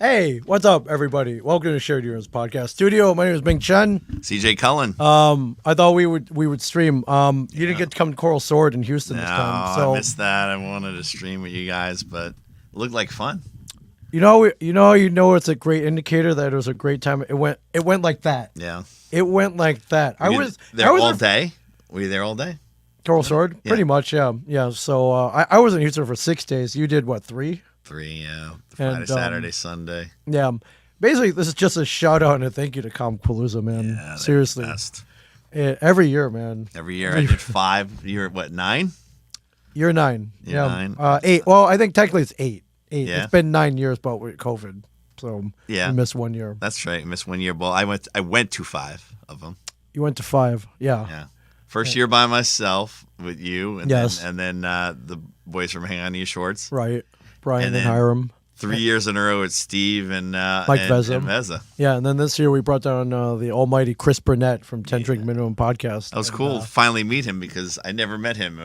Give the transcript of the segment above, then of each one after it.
Hey, what's up, everybody? Welcome to Shared Heroes Podcast Studio. My name is Ming Chen. CJ Cullen. I thought we would stream. You didn't get to come to Coral Sword in Houston this time, so I missed that. I wanted to stream with you guys, but it looked like fun. you know it's a great indicator that it was a great time. It went like that. Yeah. It went like that. I was there all day. Were you there all day? Coral Sword, Yeah. pretty much, yeah. So I was in Houston for 6 days. You did what, 3? 3, yeah. Friday, Saturday, Sunday. Yeah. Basically, this is just a shout out and a thank you to Comic-Palooza, man. Yeah, Seriously. Best. Every year, man. Every year I did 5. You're at what, 9? Year 9. Year 9. 8. Well, I think technically it's 8. Yeah. It's been 9 years, but with COVID, so Yeah. we missed 1 year. That's right. I missed 1 year. Well, I went to 5 of them. You went to 5, yeah. Yeah. First year by myself with you, and Yes. then the boys from Hang On to Your Shorts. Right. Brian And and, then- Hiram. 3 years in a row with Steve and Mike Vezza. and Vezza. Yeah, and then this year we brought down the almighty Chris Burnett from 10 Drink Minimum Podcast. That was And, cool to finally meet him because I never met him.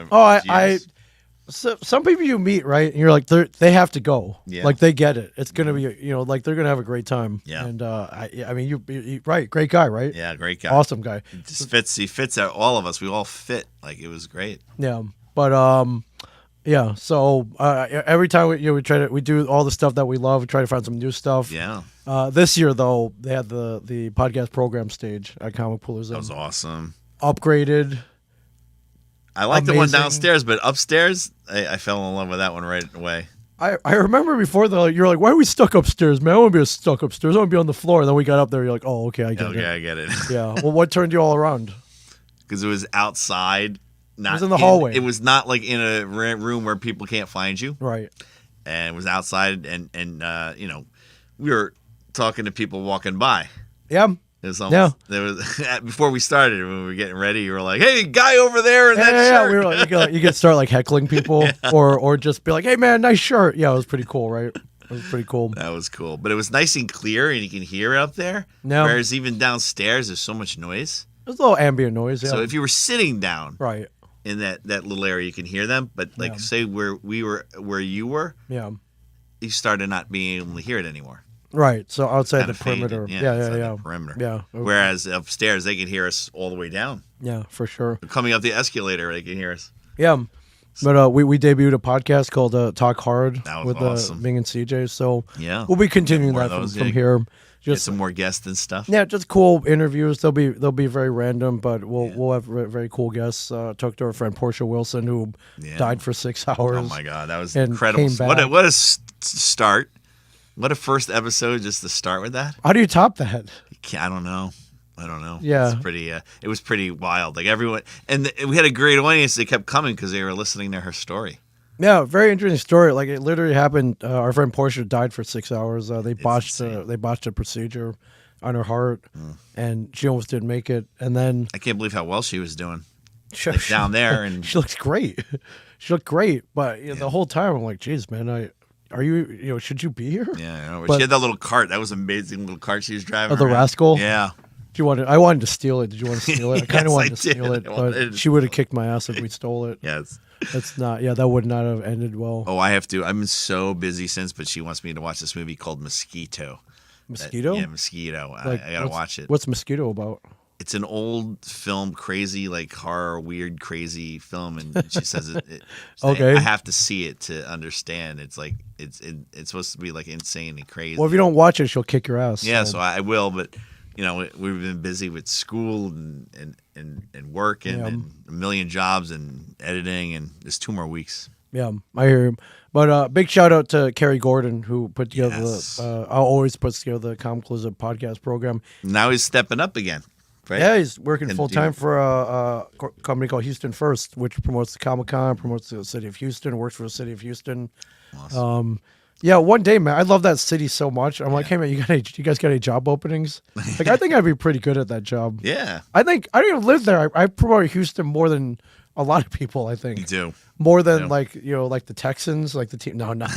So some people you meet, right? And you're like, they have to go. Yeah. Like they get it. It's gonna be, like they're gonna have a great time. Yeah. And I mean, you right, great guy, right? Yeah, great guy. Awesome guy. He fits all of us. We all fit. Like it was great. Yeah, but yeah. So every time we do all the stuff that we love. We try to find some new stuff. Yeah, This year though, they had the podcast program stage at Comic-Palooza. that was awesome. Upgraded. I like the one Amazing. downstairs, but upstairs, I fell in love with that one right away. I remember before though, you're like, why are we stuck upstairs, man? I want to be stuck upstairs. I want to be on the floor. And then we got up there. You're like, oh, okay, I get Okay, it. I get it. Yeah. Well, what turned you all around? Because it was outside. Not was in the hallway. It was not like in a room where people can't find you. Right. And it was outside, and we were talking to people walking by. Yeah. It was almost, there was before we started when we were getting ready. You were like, "Hey, guy over there in that shirt." We were like, you could start like heckling people, or just be like, "Hey, man, nice shirt." Yeah, it was pretty cool, right? It was pretty cool. That was cool, but it was nice and clear, and you can hear it up there. Yeah. Whereas even downstairs, there's so much noise. There's a little ambient noise. Yeah. So if you were sitting down Right. in that little area, you can hear them. But like, Yeah. say where you were, Yeah. you started not being able to hear it anymore. Right. So outside Kinda the perimeter. faded. Yeah. outside Yeah. the perimeter. Yeah. Whereas upstairs, they could hear us all the way down. Yeah, for sure. Coming up the escalator, they can hear us. Yeah. But we debuted a podcast called Talk Hard That was with awesome. Ming and CJ. So Yeah. we'll be continuing More that of those, from yeah. here. Get Just some more guests and stuff. yeah, just cool interviews. They'll be very random, but we'll have very cool guests. Talked to our friend Portia Wilson, who Yeah. died for 6 hours. Oh my God, that was And incredible! came What back. what a start! What a first episode just to start with that. How do you top that? I don't know. Yeah. It's pretty. It was pretty wild. Like everyone, and we had a great audience. They kept coming because they were listening to her story. Yeah, very interesting story. Like it literally happened. Our friend Portia died for 6 hours. They botched a procedure on her heart, and she almost didn't make it. And then I can't believe how well she was doing she, like, down there. And she looks great. She looked great, but the whole time I'm like, geez, man, are you should you be here? yeah, I know. But- She had that little cart. That was an amazing little cart she was driving. Oh, the around. Rascal? Yeah. I wanted to steal it. Did you want to steal it? I kind Yes, of I wanted to steal did. it, I wanted but to she would have kicked my ass if we stole it. Yes. That's not. Yeah, that would not have ended well. Oh, I have to. I've been so busy since, but she wants me to watch this movie called Mosquito. Mosquito? Yeah, Mosquito. Like, I gotta watch it. What's Mosquito about? It's an old film, crazy, like horror, weird, crazy film, and she says Okay. I have to see it to understand. It's like it's supposed to be like insane and crazy. Well, if you don't watch it, she'll kick your ass. Yeah, so I will, but we've been busy with school and work and a million jobs and editing, and there's 2 more weeks. Yeah, I hear him. But big shout out to Kerry Gordon, who put together Yes. always puts together the Comic-Palooza podcast program. Now he's stepping up again, right? Yeah, he's working And full time for a company called Houston First, which promotes the Comic-Con, promotes the city of Houston, works for the city of Houston. Awesome. Yeah, one day, man, I love that city so much. I'm like, hey, man, you guys got any job openings? Like, I think I'd be pretty good at that job. Yeah, I think I don't even live there. I promote Houston more than a lot of people. I think you do. more than Yeah. like like the Texans, like the team. No, not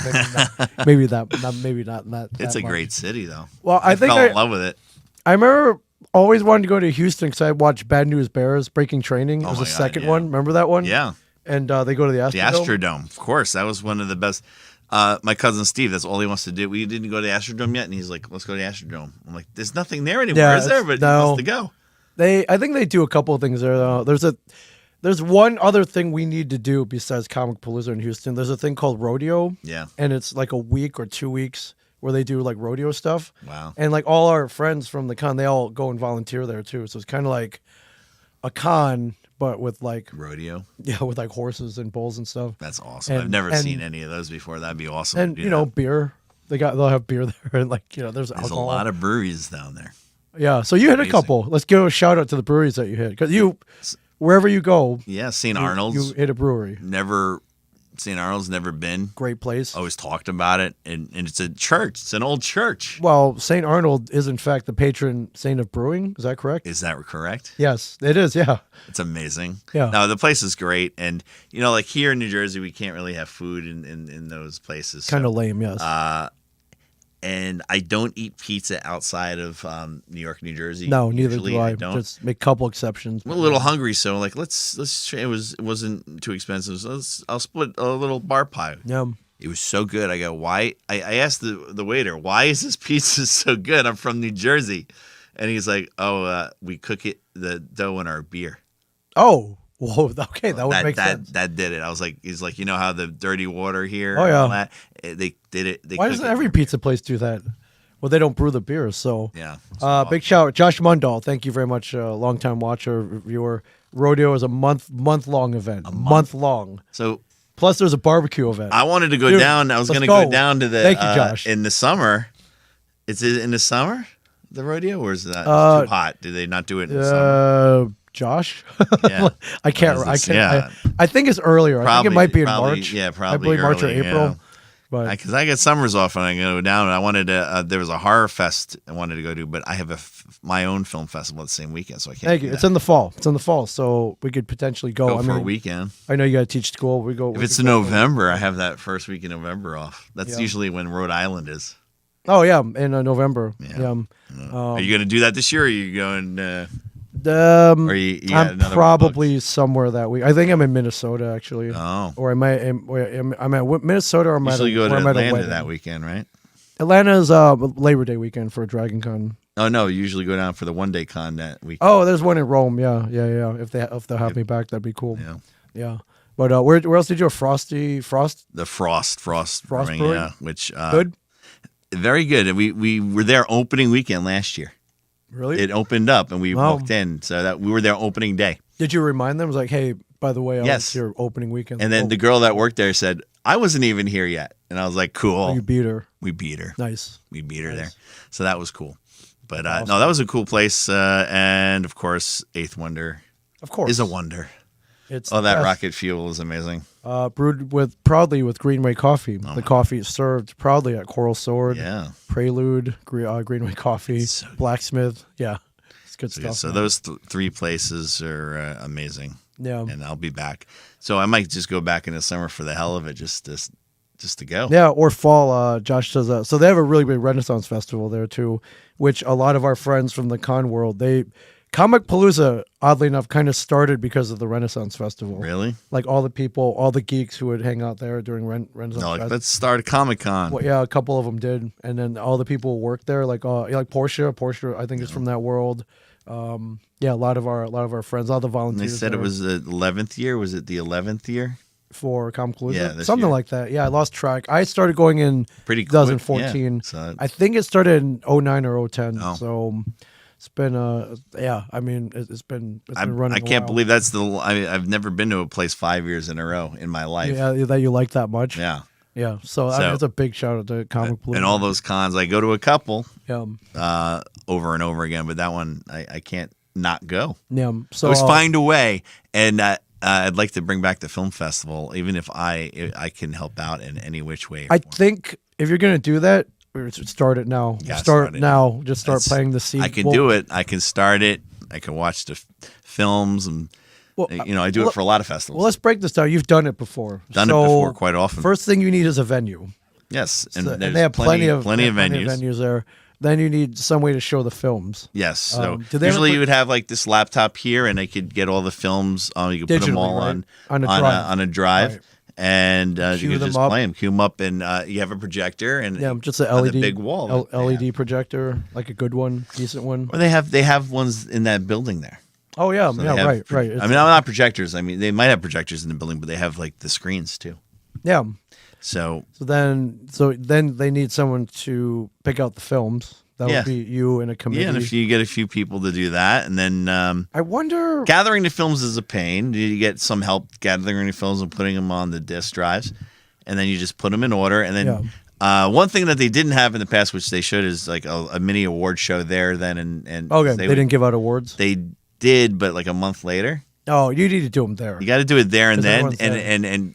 maybe not. Maybe not that. It's a much. great city, though. Well, I think fell in love with it. I remember always wanted to go to Houston because I watched Bad News Bears Breaking Training. It Oh was my the God, second yeah. one. Remember that one? Yeah, And they go to the the Astrodome. Astrodome, of course, that was one of the best. My cousin Steve, that's all he wants to do. We didn't go to the Astrodome yet, and he's like, "Let's go to the Astrodome." I'm like, "There's nothing there anymore, Yeah, is there?" But he no. wants to go. I think they do a couple of things there. Though. There's one other thing we need to do besides Comic Palooza in Houston. There's a thing called rodeo. Yeah. And it's like a week or 2 weeks where they do like rodeo stuff. Wow. And like all our friends from the con, they all go and volunteer there too. So it's kind of like a con, but with like rodeo. Yeah, with like horses and bulls and stuff. That's awesome. I've never seen any of those before. That'd be awesome. And you know, beer. They'll have beer there, and like there's alcohol. A lot of breweries down there. Yeah, so you hit a couple. Let's give a shout out to the breweries that you hit because wherever you go. Yeah, St. Arnold's. You hit a brewery. St. Arnold's never been. Great place. Always talked about it, and it's a church. It's an old church. Well, St. Arnold is in fact the patron saint of brewing. Is that correct? Is that correct? Yes, it is. Yeah, it's amazing. Yeah, no, the place is great, and like here in New Jersey, we can't really have food in those places. Kind of lame, yes. And I don't eat pizza outside of New York, New Jersey. No, neither Usually do I. don't. Just make a couple exceptions. I'm a little hungry, so like let's. It wasn't too expensive. So I'll split a little bar pie. Yeah. It was so good. I go, why? I asked the waiter, why is this pizza so good? I'm from New Jersey, and he's like, we cook the dough in our beer. Oh. Whoa, okay, that would make sense. That did it. I was like, he's like, how the dirty water here? Oh yeah, all that? They did it. Why doesn't every pizza place do that? Well, they don't brew the beer, so yeah. Big shout out, Josh Mundahl. Thank you very much, longtime watcher, viewer. Rodeo is a month long event. A month long. So plus, there's a barbecue event. I wanted to go down. I was going to go down to the. Thank you, Josh. In the summer. Is it in the summer? The rodeo, or is that too hot? Do they not do it in the summer? Josh, yeah. I can't. Yeah. I think it's earlier. I think it might be in March. Yeah, probably. I believe March or April. Yeah. But because I get summers off and I go down, and I wanted to. There was a horror fest I wanted to go to, but I have my own film festival the same weekend, so I can't. Thank you. It's in the fall. So we could potentially go. For a weekend. I know you got to teach school. We go. If it's in November, I have that first week in November off. That's usually when Rhode Island is. Oh yeah, in November. Yeah. Are you going to do that this year? Or are you going? I'm probably somewhere that week. I think I'm in Minnesota actually. Oh. Or I'm at Minnesota, or I'm usually go to Atlanta that weekend, right? Atlanta's Labor Day weekend for Dragon Con. Oh no, you usually go down for the 1-day con that weekend. Oh, there's one in Rome. Yeah. If they'll have me back, that'd be cool. Yeah. But where else did you go? The Frost Brewing, yeah, which good, very good. And we were there opening weekend last year. Really? It opened up and we walked in, so that we were there opening day. Did you remind them? It was like, hey, by the way, I was here opening weekend. And then the girl that worked there said, I wasn't even here yet. And I was like, cool. Oh, you beat her. We beat her. Nice. We beat her there. So that was cool. But awesome. No, that was a cool place. And of course, Eighth Wonder is a wonder. It's that rocket fuel is amazing. Brewed proudly with Greenway coffee. The coffee is served proudly at Coral Sword, Prelude, Greenway Coffee, Blacksmith. Yeah, it's good stuff. So those three places are amazing. Yeah, and I'll be back. So I might just go back in the summer for the hell of it, just to go. Yeah, or fall. Josh does that. So they have a really big Renaissance festival there too, which a lot of our friends from the con world Comic Palooza, oddly enough, kind of started because of the Renaissance Festival. Really? Like all the geeks who would hang out there during Renaissance Festival. Let's start a Comic Con. Well, yeah, a couple of them did. And then all the people who worked there, like Portia. Portia, I think, is from that world. Yeah, a lot of our friends, all the volunteers. And they said it was the 11th year. Was it the 11th year? For Comic Palooza? Yeah, something like that. Yeah, I lost track. I started going in 2014. Yeah, so I think it started in 09 or 010. Oh. So it's been I mean it's been running. I can't believe that's I've never been to a place 5 years in a row in my life. Yeah, that you like that much. Yeah. Yeah. So I mean, it's a big shout out to Comic Palooza. And all those cons, I go to a couple. Yeah. Over and over again, but that one I can't not go. Yeah. So I always find a way, and I'd like to bring back the film festival, even if I can help out in any which way. I think if you're gonna do that, start it now. Start now. Just start playing the sequel. I can do it. I can start it. I can watch the films, and I do it for a lot of festivals. Well, let's break this down. You've done it before. Done it before quite often. First thing you need is a venue. Yes, and they have plenty of venues there. Then you need some way to show the films. Yes. So usually you would have like this laptop here, and I could get all the films. You could put them all on a drive. and Cue you can them just up. play them, cue them up, and you have a projector and Yeah, just a on LED the big wall. LED projector, like a good one, decent one. Or they have ones in that building there. Oh yeah, So yeah, they have right. I mean, not projectors. I mean, they might have projectors in the building, but they have like the screens too. Yeah. So then they need someone to pick out the films. That would be you and a committee. yeah, and if you get a few people to do that, and then I wonder. gathering the films is a pain. You get some help gathering the films and putting them on the disc drives, and then you just put them in order. And then one thing that they didn't have in the past, which they should, is like a mini award show there. Then and okay, they didn't give out awards. They did, but like a month later. Oh, you need to do them there. You got to do it there and then,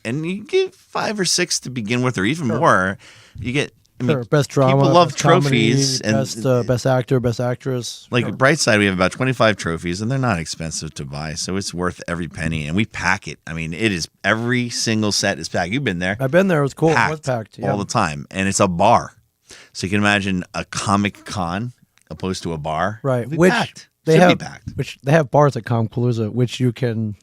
and you get 5 or 6 to begin with, or even more. You get. I mean, best drama. People love best comedy, trophies and best actor, best actress. Like Brightside, we have about 25 trophies, and they're not expensive to buy, so it's worth every penny. And we pack it. I mean, it is every single set is packed. You've been there. I've been there. It was cool. Packed It was packed all the time, and it's a bar. So you can imagine a Comic Con opposed to a bar, right? Be Which packed. they Should have, be packed. which they have bars at Comcpalooza, which you can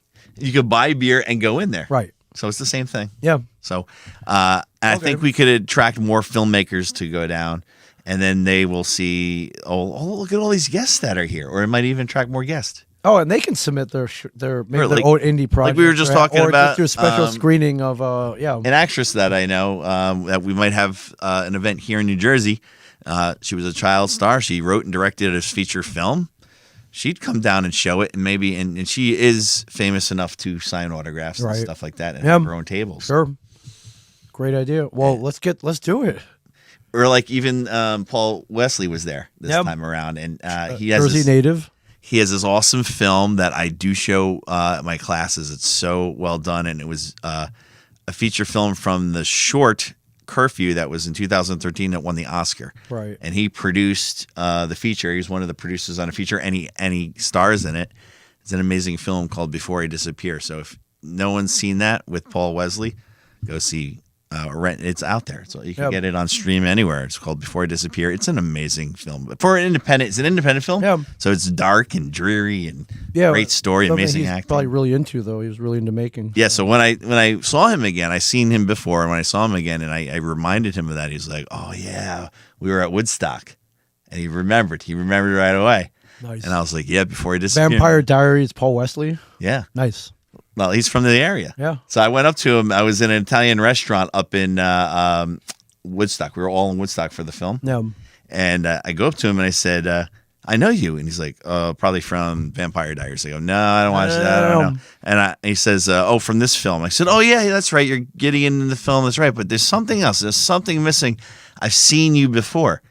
buy beer and go in there, right. So it's the same thing. Yeah. So I think we could attract more filmmakers to go down, and then they will see, oh, look at all these guests that are here, or it might even attract more guests. Oh, and they can submit their maybe like, their own indie project. Like we were just talking or about. just do a special screening of an actress that I know that we might have an event here in New Jersey. She was a child star. She wrote and directed a feature film. She'd come down and show it, and maybe, and she is famous enough to sign autographs and stuff like that, and have her own tables. Sure, great idea. Well, let's do it. Or like even Paul Wesley was there this time around, and he has Jersey native. He has this awesome film that I do show at my classes. It's so well done, and it was a feature film from the short Curfew that was in 2013 that won the Oscar. Right. And he produced the feature. He was one of the producers on a feature, and he stars in it. It's an amazing film called Before I Disappear. So if no one's seen that with Paul Wesley, go see rent. It's out there. So you can get it on stream anywhere. It's called Before I Disappear. It's an amazing film. But for it's an independent film. Yeah. So it's dark and dreary and great story, amazing acting. Probably really into though. He was really into making. Yeah. So when I saw him again, I seen him before, and when I saw him again, and I reminded him of that, he's like, "Oh yeah, we were at Woodstock," and he remembered. He remembered right away. Nice. And I was like, "Yeah, Before He Disappeared." Vampire Diaries, Paul Wesley. Yeah. Nice. Well, he's from the area. Yeah. So I went up to him. I was in an Italian restaurant up in Woodstock. We were all in Woodstock for the film. Yeah. And I go up to him and I said, I know you. And he's like, probably from Vampire Diaries. I go, no, I don't watch that. I don't know. And he says, from this film. I said, oh, yeah, that's right. You're getting in the film. That's right. But there's something else. There's something missing. I've seen you before.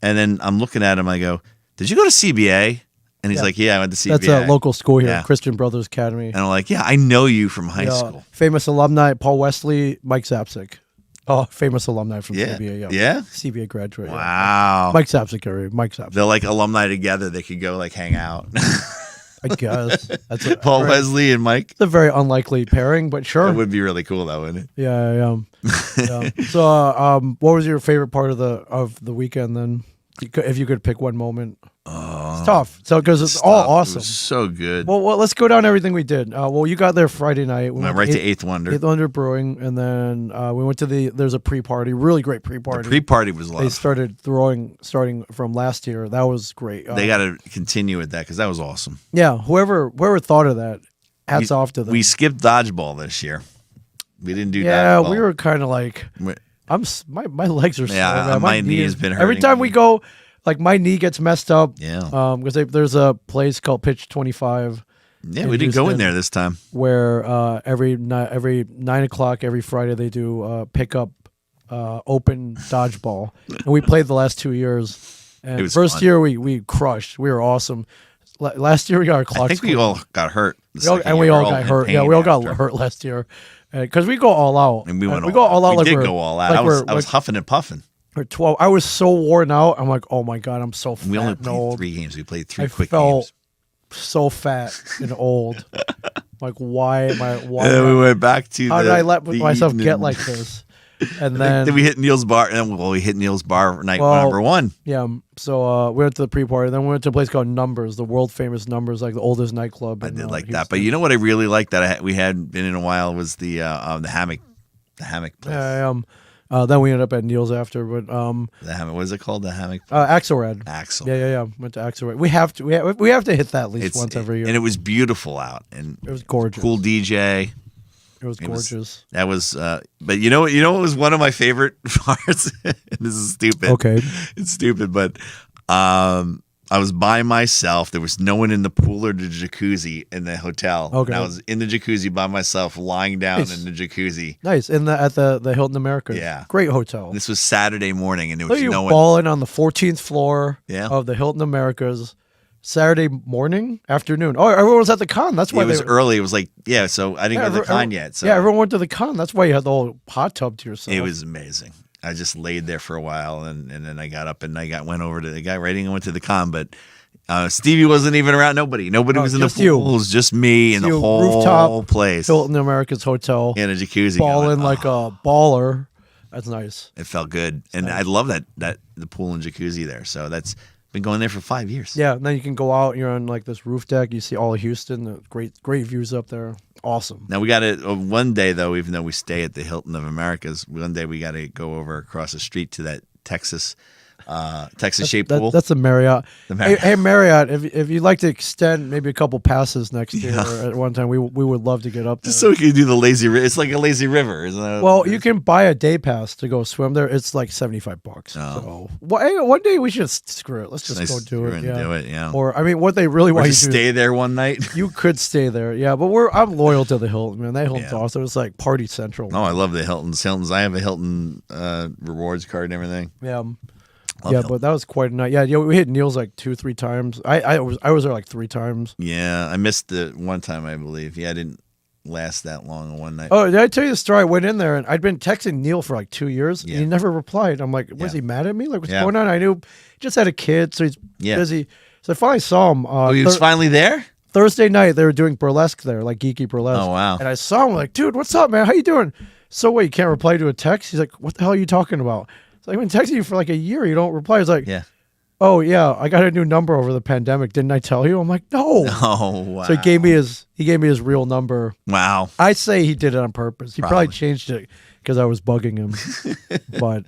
And then I'm looking at him. I go, did you go to CBA? And he's like, yeah, I went to CBA. That's a local school here, Christian Brothers Academy. And I'm like, yeah, I know you from high school. Famous alumni, Paul Wesley, Mike Zapsik. Oh, famous alumni from CBA. Yeah? CBA graduate. Wow. Yeah. Mike Zapsik area. Mike Zapsik. They're like alumni together. They could go like hang out. I guess. That's Paul Wesley and Mike. It's a very unlikely pairing, but sure. That would be really cool, though, wouldn't it? Yeah. So, what was your favorite part of the weekend then? If you could pick one moment. It's tough. So because it's all awesome. It was so good. Well, let's go down everything we did. You got there Friday night. We went right to Eighth Wonder. Eighth Wonder Brewing, and then we went to there's a pre-party, really great pre-party. The pre-party was love. They starting from last year. That was great. They got to continue with that because that was awesome. Yeah, whoever thought of that, hats off to them. We skipped dodgeball this year. We didn't do dodgeball. Yeah, we were kind of like, my legs are sore. Yeah, my knee has been hurting. Every time we go. Like my knee gets messed up. Yeah. Because there's a place called Pitch 25. Yeah, we didn't go in there this time. Where every 9 o'clock every Friday they do pickup open dodgeball, and we played the last 2 years. And it was first fun. year we crushed. We were awesome. Last year we got our clocks. I think we all got hurt. We all got hurt. Yeah, we all got hurt last year, because we go all out. And we went. We go all out. We did go all out. Like I was huffing and puffing. 12. I was so worn out. I'm like, oh my god, I'm so fat. We only and played old. 3 games. We played three I quick felt games. So fat and old. Like, why am I? Why? And then we went back to. How did I let myself get like this? And then we hit Neil's bar, and we hit Neil's bar night number one. Yeah. So we went to the pre-party. Then we went to a place called Numbers, the world famous Numbers, like the oldest nightclub. I did like that, but you know what I really liked that we had been in a while was the hammock The hammock place. Then we ended up at Neil's after, but The hammock. What is it called? The hammock. Axelrad. Axel. Yeah. Went to Axelrad. We have to hit that at least once every year. And it was beautiful out, and it was gorgeous. Cool DJ. It was gorgeous. That was, but you know what was one of my favorite parts. This is stupid. Okay, it's stupid, but I was by myself. There was no one in the pool or the jacuzzi in the hotel. Okay, and I was in the jacuzzi by myself, lying down in the jacuzzi. Nice, at the Hilton America. Yeah, great hotel. This was Saturday morning, and there was no one balling on the 14th floor Yeah. of the Hilton Americas. Saturday morning, afternoon. Oh, everyone was at the con. That's why it was early. It was like, so I didn't go to the con yet. So. Yeah, everyone went to the con. That's why you had the whole hot tub to yourself. It was amazing. I just laid there for a while, and then I got up and went over to the guy writing and went to the con. But Stevie wasn't even around. Nobody was in the pool. It was just me and the whole rooftop place. Hilton America's hotel. In a jacuzzi. Balling like a baller. That's nice. It felt good. And I love that the pool and jacuzzi there. So that's been going there for 5 years. Yeah, and then you can go out. You're on like this roof deck. You see all of Houston. The great views up there. Awesome. Now we got to one day though. Even though we stay at the Hilton of Americas, one day we got to go over across the street to that Texas shaped pool. That's the Marriott. Hey, Marriott, if you'd like to extend maybe a couple passes next year at one time, we would love to get up there. Just so we can do the lazy river. It's like a lazy river, isn't it? Well, you can buy a day pass to go swim there. It's like $75. So hey, one day we should screw it. Let's just go do it. Do it, yeah. Or I mean, what they really want you to stay there one night. You could stay there, yeah. But I'm loyal to the Hilton, man. That Hilton's awesome. It's like party central. Oh, I love the Hiltons. I have a Hilton rewards card and everything. Yeah. But that was quite a night. Yeah, we hit Neil's like 2-3 times. I was there like 3 times. Yeah, I missed it one time, I believe. Yeah, I didn't last that long on one night. Oh, did I tell you the story? I went in there and I'd been texting Neil for like 2 years. And he never replied. I'm like, was he mad at me? Like, what's going on? I knew he just had a kid, so he's busy. So I finally saw him. He was finally there? Thursday night, they were doing burlesque there, like geeky burlesque. Oh, wow. And I saw him like, dude, what's up, man? How you doing? So wait, you can't reply to a text? He's like, what the hell are you talking about? So I've been texting you for like a year. You don't reply. He's like, oh yeah, I got a new number over the pandemic. Didn't I tell you? I'm like, no. Oh wow. So he gave me his real number. Wow. I say he did it on purpose. He probably changed it because I was bugging him. But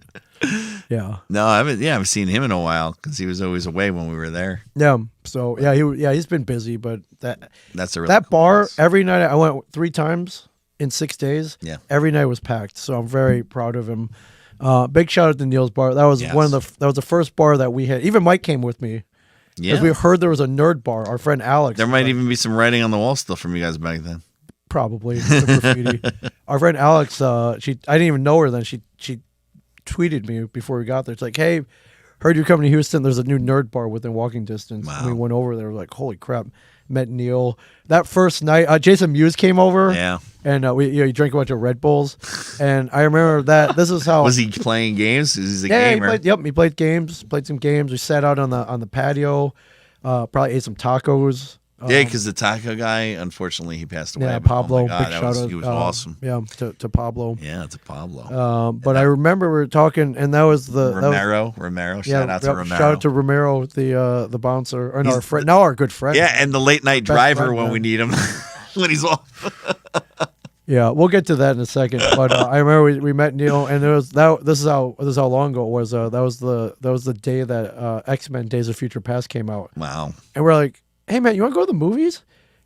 yeah. No, I haven't seen him in a while because he was always away when we were there. Yeah. So he's been busy, but that's a really that cool bar place. Every night I went 3 times in 6 days. Yeah. Every night was packed. So I'm very proud of him. Big shout out to Neil's bar. That was that was the first bar that we had. Even Mike came with me. Yeah. Because we heard there was a nerd bar. Our friend Alex. There might even be some writing on the wall still from you guys back then. Probably. Graffiti. Our friend Alex, I didn't even know her then. She tweeted me before we got there. It's like, hey, heard you're coming to Houston. There's a new nerd bar within walking distance. Wow. And we went over there. We're like, holy crap. Met Neil. That first night, Jason Mewes came over. Yeah. And he drank a bunch of Red Bulls. And I remember that this is how was he playing games? He's a gamer. He played games. Played some games. We sat out on the patio. Probably ate some tacos. Yeah, because the taco guy, unfortunately, he passed away. Yeah, but Pablo. Oh my God, big shout out. he was awesome. Yeah, to Pablo. Yeah, to Pablo. But I remember we were talking, and that was Romero. Shout out to Romero. Shout out to Romero, the bouncer, and our friend, now our good friend. Yeah, and the late night driver when we need him, when he's off. Yeah, we'll get to that in a second. But I remember we met Neil, and this is how long ago it was. That was the day that X-Men: Days of Future Past came out. Wow. And we're like, hey man, you want to go to the movies?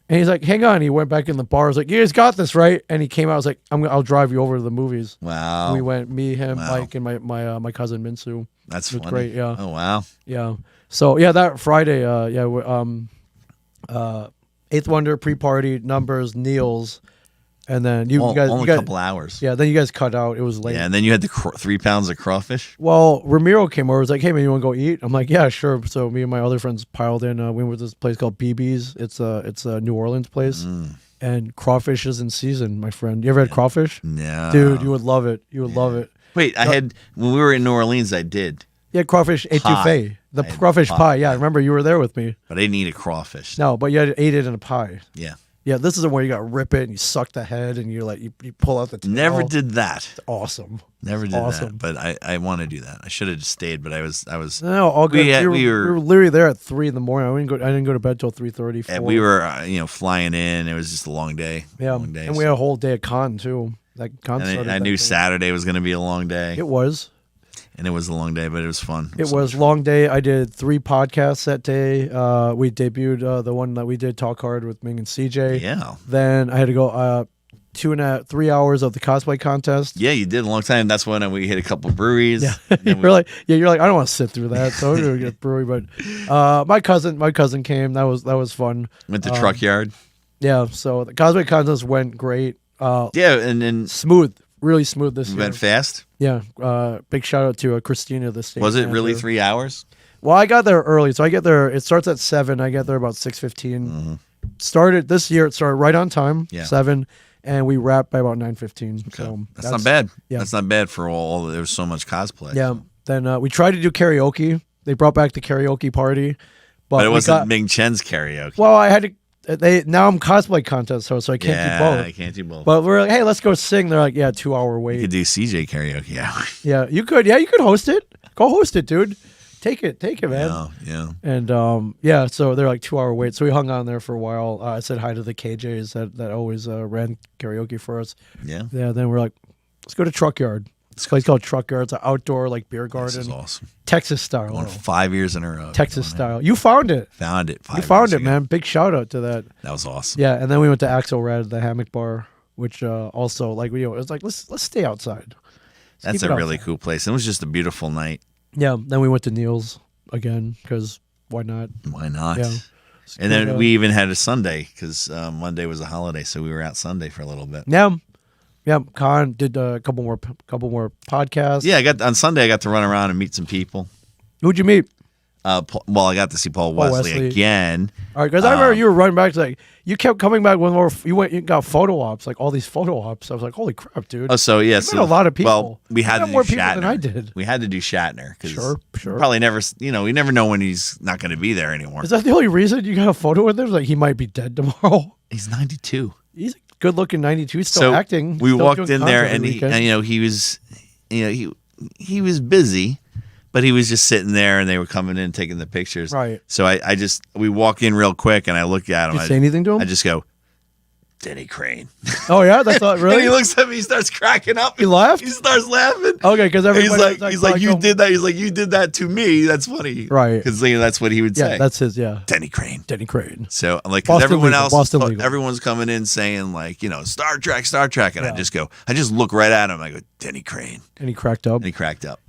And he's like, hang on. He went back in the bar. I was like, you guys got this, right? And he came out. I was like, I'll drive you over to the movies. Wow. And we went, me, him, Mike, and my cousin Minsu. That's it was funny. Great. Yeah. Oh wow. Yeah. So yeah, that Friday, Eighth Wonder pre-party numbers, Neil's, and then you guys only a couple hours. Yeah. Then you guys cut out. It was late. Yeah, and then you had the 3 pounds of crawfish. Well, Ramiro came over. Was like, hey man, you want to go eat? I'm like, yeah, sure. So me and my other friends piled in. We went to this place called BB's. It's a New Orleans place, and crawfish is in season. My friend, you ever had crawfish? No, dude, you would love it. You would love it. Wait, I had when we were in New Orleans. I did. Yeah, crawfish etouffee. The crawfish pie. Yeah, I remember you were there with me. But I didn't eat a crawfish. No, but you ate it in a pie. Yeah. Yeah, this is the one you got to rip it and you suck the head and you pull out the tail. Never did that. It's awesome. Never did that. But I want to do that. I should have just stayed, but I was. No, all good. We were literally there at 3 a.m. I didn't go to bed till 3:30. And we were flying in. It was just a long day. Yeah, long day, and we had a whole day of con too. that concert. I knew Saturday was going to be a long day. It was. And it was a long day, but it was fun. It was a long day. I did 3 podcasts that day. We debuted the one that we did, Talk Hard with Ming and CJ. Yeah. Then I had to go 3 hours of the cosplay contest. Yeah, you did a long time. That's when we hit a couple breweries. Yeah, you're like, I don't want to sit through that. So we're gonna get a brewery. But my cousin came. That was fun. Went to Truck Yard. Yeah. So the cosplay contest went great. Yeah, and smooth. Really smooth this year. Went fast? Yeah. Big shout out to Christina, the state Was it manager. really 3 hours? Well, I got there early. So I get there. It starts at 7. I get there about 6:15. Mm-hmm. This year, it started right on time, Yeah. 7. And we wrapped by about 9:15. Okay. So that's not bad. Yeah. That's not bad for all. There was so much cosplay. Yeah. Then we tried to do karaoke. They brought back the karaoke party. But it wasn't Ming Chen's karaoke. Well, I had to. Now I'm cosplay contest host, so I can't do both. I can't do both. But we're like, hey, let's go sing. They're like, yeah, 2-hour wait. You could do CJ karaoke. Yeah. Yeah, you could. Yeah, you could host it. Go host it, dude. Take it, man. Yeah. And so they're like 2-hour wait. So we hung on there for a while. I said hi to the KJs that always ran karaoke for us. Yeah. Yeah. Then we're like, let's go to Truck Yard. This place called Truck Yard. It's an outdoor beer garden. This is awesome. Texas style. Won 5 years in a row. Texas style. You found it. Found it. You found it, man. Big shout out to that. That was awesome. Yeah, and then we went to Axelrad, the hammock bar, which also it was like let's stay outside. That's a really cool place. It was just a beautiful night. Yeah. Then we went to Neil's again because why not? Why not? Yeah. And then we even had a Sunday because Monday was a holiday, so we were out Sunday for a little bit. Yeah. Yeah, Con did a couple more podcasts. Yeah, on Sunday I got to run around and meet some people. Who'd you meet? I got to see Paul Wesley again. All right, because I remember you were running back. You kept coming back with more. You got photo ops, all these photo ops. I was like, holy crap, dude! Oh, so yeah, you met a lot of people. Well, we had to do more Shatner. people than I did. We had to do Shatner. Sure. Probably never. We never know when he's not going to be there anymore. Is that the only reason you got a photo with him? Like he might be dead tomorrow. He's 92. He's a good-looking 92. He's still acting. We walked in there, and he was, he was busy, but he was just sitting there, and they were coming in taking the pictures. Right. So we walk in real quick, and I look at him. Did you say anything to him? I just go, Denny Crane. Oh yeah, that's not really. And he looks at me, he starts cracking up. He laughed. He starts laughing. Okay, because everybody. He's like, you did that. He's like, you did that to me. That's funny, right? Because that's what he would say. Yeah, that's his. Yeah, Denny Crane. Denny Crane. So I'm like, because everyone else, everyone's coming in saying Star Trek, and I just look right at him. I go, Denny Crane. And he cracked up.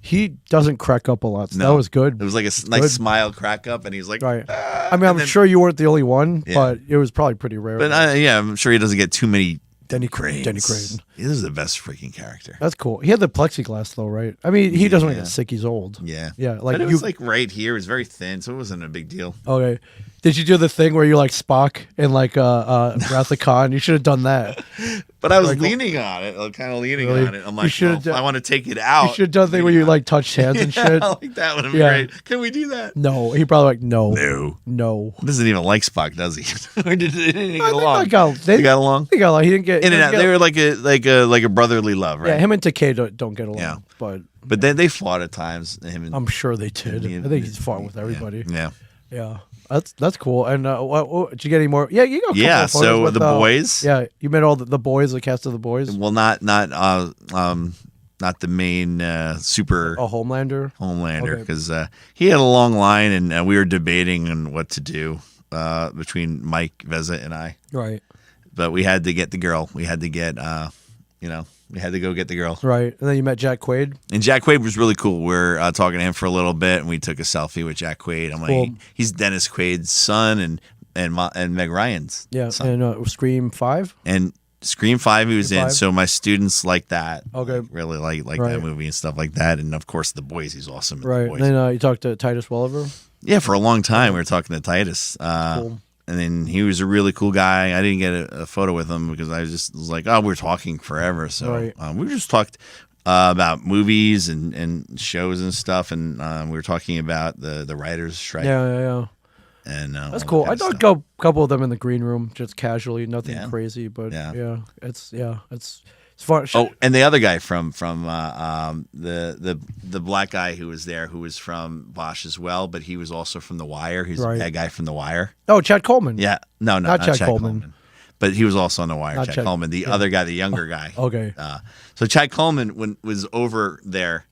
He doesn't crack up a lot. So that was good. It was like a nice smile crack up, and he's like, right. I mean, I'm sure you weren't the only one, but it was probably pretty rare. But I'm sure he doesn't get too many Denny Crane. This is the best freaking character. That's cool. He had the plexiglass though, right? I mean, he doesn't get sick. He's old. Yeah. Yeah. But it was right here. It was very thin, so it wasn't a big deal. Okay. Did you do the thing where you like Spock in Wrath of Khan? You should have done that. But I was leaning on it, kind of leaning on it. I'm like, I want to take it out. You should have done the thing where you touched hands and shit. Like that would have been great. Can we do that? No. He probably no. He doesn't even like Spock, does he? They didn't get along. They got along. He got along. He didn't get in and out. They were like a brotherly love, right? Yeah, him and Takei don't get along. Yeah. But they fought at times. I'm sure they did. I think he's fought with everybody. Yeah. Yeah. That's cool. And what, did you get any more? Yeah, you got. Yeah. So with, the boys. Yeah, you met all the boys, the cast of the boys. Well, not the main super. Homelander, because he had a long line, and we were debating on what to do between Mike Vezza and I. Right. But we had to get the girl. We had to get we had to go get the girl. Right. And then you met Jack Quaid. And Jack Quaid was really cool. We're talking to him for a little bit, and we took a selfie with Jack Quaid. I'm like, he's Dennis Quaid's son and Meg Ryan's son. And Scream 5? And Scream 5 he was in, so my students like that. Okay. Really like that movie and stuff like that. And, of course, The Boys, he's awesome in The Boys. And then you talked to Titus Welliver? Yeah, for a long time we were talking to Titus. Cool. And then he was a really cool guy. I didn't get a photo with him because I was like, we were talking forever. So we just talked about movies and shows and stuff. And we were talking about the writers' strike. Yeah. And that's cool. I talked to a couple of them in the green room, just casually, nothing crazy. But it's fun. Oh, and the other guy from the black guy who was there, who was from Bosch as well, but he was also from The Wire. He's a bad guy from The Wire. Oh, Chad Coleman. Yeah, no, not Chad Coleman. but he was also on the wire. Not Chad Chad- Coleman, the other guy, the younger guy. Okay. So Chad Coleman was over there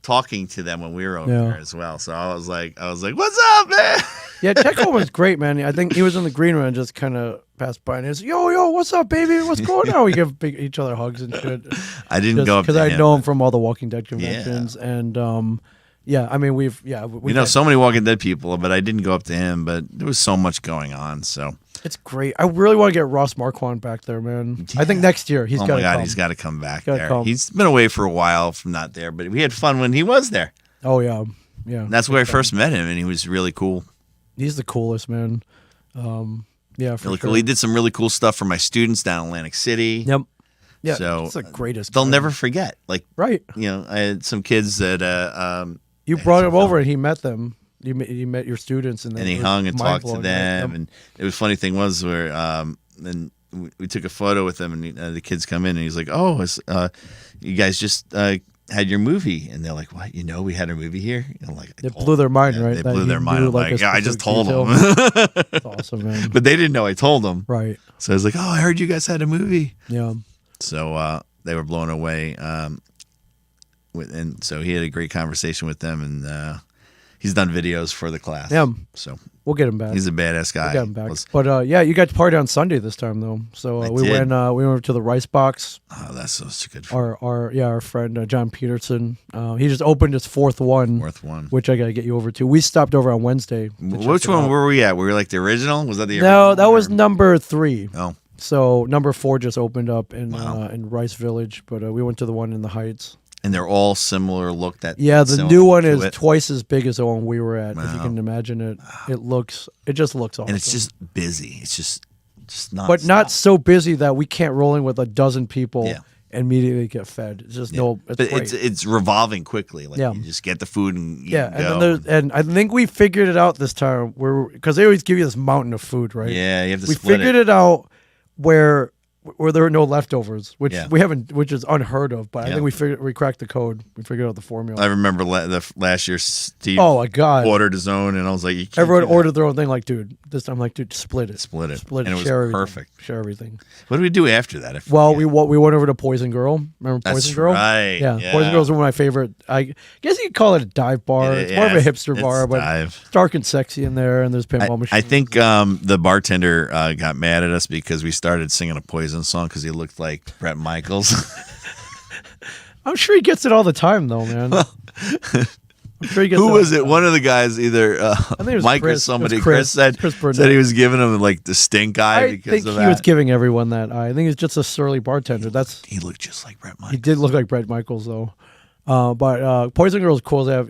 talking to them when we were over there as well. So I was like, "What's up, man?" Yeah, Chad Coleman's great, man. I think he was in the green room and just kind of passed by and he was, yo, what's up, baby? What's going on? We give each other hugs and shit. I didn't go up to him because I know him from all the Walking Dead conventions, and I mean we know so many Walking Dead people, but I didn't go up to him. But there was so much going on, so it's great. I really want to get Ross Marquand back there, man. Yeah. I think next year he's got to come. Oh my God, he's got to come back there. He's been away for a while from not there, but we had fun when he was there. Oh yeah, yeah. And that's where I first met him, and he was really cool. He's the coolest, man. Yeah, for really sure. cool. He did some really cool stuff for my students down in Atlantic City. Yep. Yeah, so it's the greatest. They'll never forget. Like, right. I had some kids that you brought him over and he met them. You met your students and he hung and talked to them. Right? And it was funny thing was where then we took a photo with them and the kids come in and he's like, "Oh, you guys just had your movie," and they're like, "What? We had our movie here?" And I'm like, it blew their mind, right? They blew their mind. I'm like, "Yeah, I just told them." That's awesome, man. But they didn't know I told them, right? So I was like, "Oh, I heard you guys had a movie." Yeah. So they were blown away. And so he had a great conversation with them, and he's done videos for the class. Yeah. So we'll get him back. He's a badass guy. We'll get him back. But you got to party on Sunday this time though. So we went to the Rice Box. Oh, that's such a good fun. Our friend John Peterson. He just opened his fourth one, which I got to get you over to. We stopped over on Wednesday. Which one were we at? Were we like the original? Was that the original? No, that was number 3. Oh. So number 4 just opened up in Rice Village, but we went to the one in the Heights. And they're all similar look. The new one is twice as big as the one we were at. Wow. If you can imagine it, it just looks awesome. And it's just busy. It's just not. But not so busy that we can't roll in with a dozen people and immediately get fed. It's just it's revolving quickly. Like you just get the food and and I think we figured it out this time because they always give you this mountain of food, right? Yeah, you have to. We figured it out where there are no leftovers, which we haven't, which is unheard of. But I think we cracked the code. We figured out the formula. I remember last year Steve. Oh my God! Ordered his own, and I was like, everyone ordered their own thing. Like, dude, this time, like, dude, split it, and it was share perfect. Share everything. What did we do after that? We went over to Poison Girl. Remember Poison Girl? Right. Yeah, Poison Girl is one of my favorite. I guess you could call it a dive bar. It's more of a hipster bar, but it's dark and sexy in there, and there's pinball machines. I think the bartender got mad at us because we started singing a Poison song because he looked like Bret Michaels. I'm sure he gets it all the time, though, man. I'm sure he gets Who was it? One of the guys, either I think it was Mike Chris. or somebody. Chris said he was giving him like the stink eye because of that. I think he was giving everyone that eye. I think he's just a surly bartender. He looked just like Bret Michaels. He did look like Bret Michaels, though. But Poison Girl is cool. They have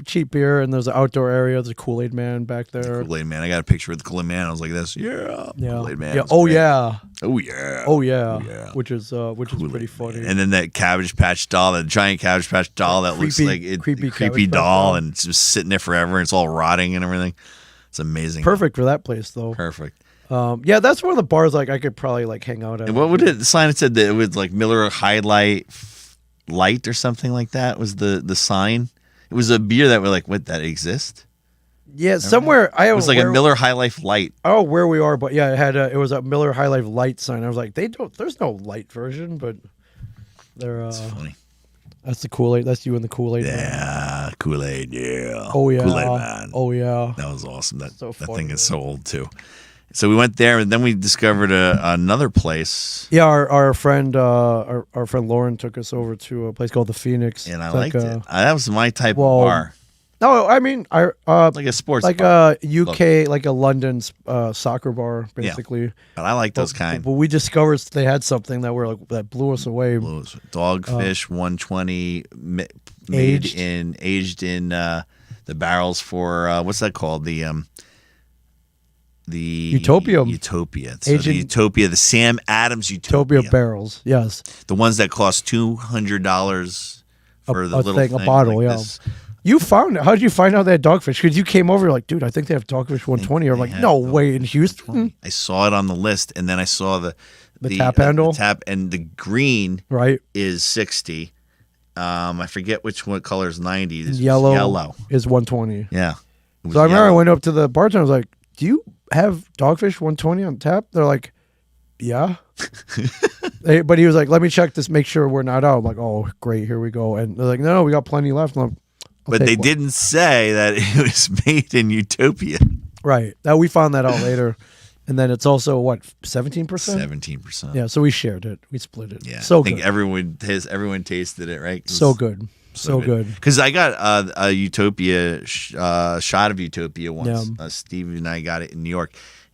cheap beer, and there's an outdoor area. There's a Kool-Aid Man back there. Kool-Aid Man. I got a picture of the Kool-Aid Man. I was like this. Yeah. Kool-Aid Man. Yeah. Oh yeah. Oh yeah. Oh yeah. Which is pretty funny. And then that Cabbage Patch doll, that giant Cabbage Patch doll that looks like a creepy doll, and it's just sitting there forever, and it's all rotting and everything. It's amazing. Perfect for that place, though. Perfect. That's one of the bars I could probably hang out at. And what would the sign said that it was like Miller High Light or something like that was the sign. It was a beer that we're like, what, that exists? Yeah, somewhere it was like a Miller High Life Light. Oh, where we are, but yeah, it was a Miller High Life Light sign. I was like, there's no light version, but they're That's funny. That's the Kool-Aid. That's you and the Kool-Aid. Yeah, Kool-Aid. Yeah. Oh yeah. Kool-Aid Man. Oh yeah. That was awesome. That funny, thing is so old too. So we went there, and then we discovered another place. Yeah, our friend Lauren took us over to a place called the Phoenix, and I liked it. That was my type of bar. No, I mean, like a sports, like bar. A UK, like a London soccer bar, basically. Yeah. But I like those kind. But we discovered they had something that blew us away. Dogfish 120, aged in the barrels for what's that called? The Utopia. So the Utopia, the Sam Adams Utopia barrels. Yes. The ones that cost $200 for the little thing, a bottle. like yeah. this. You found it. How did you find out they had Dogfish? Because you came over, you're like, dude, I think they have Dogfish 120. I'm like, no way, in Houston. I saw it on the list, and then I saw the tap handle. The tap, and the green is 60. I forget what color is 90. Yellow is 120. Yeah. So I remember I went up to the bartender. I was like, do you have Dogfish 120 on tap? They're like, yeah. But he was like, let me check this, make sure we're not out. I'm like, oh, great, here we go. And they're like, no, we got plenty left. I'm like, but they didn't say that it was made in Utopia. Right. Now we found that out later. And then it's also, what, 17%? 17%. Yeah, so we shared it. We split it. Yeah. So I think good. everyone tasted it, right? So good. So good. Because I got a Utopia shot of Utopia once. Yeah. Steve and I got it in New York.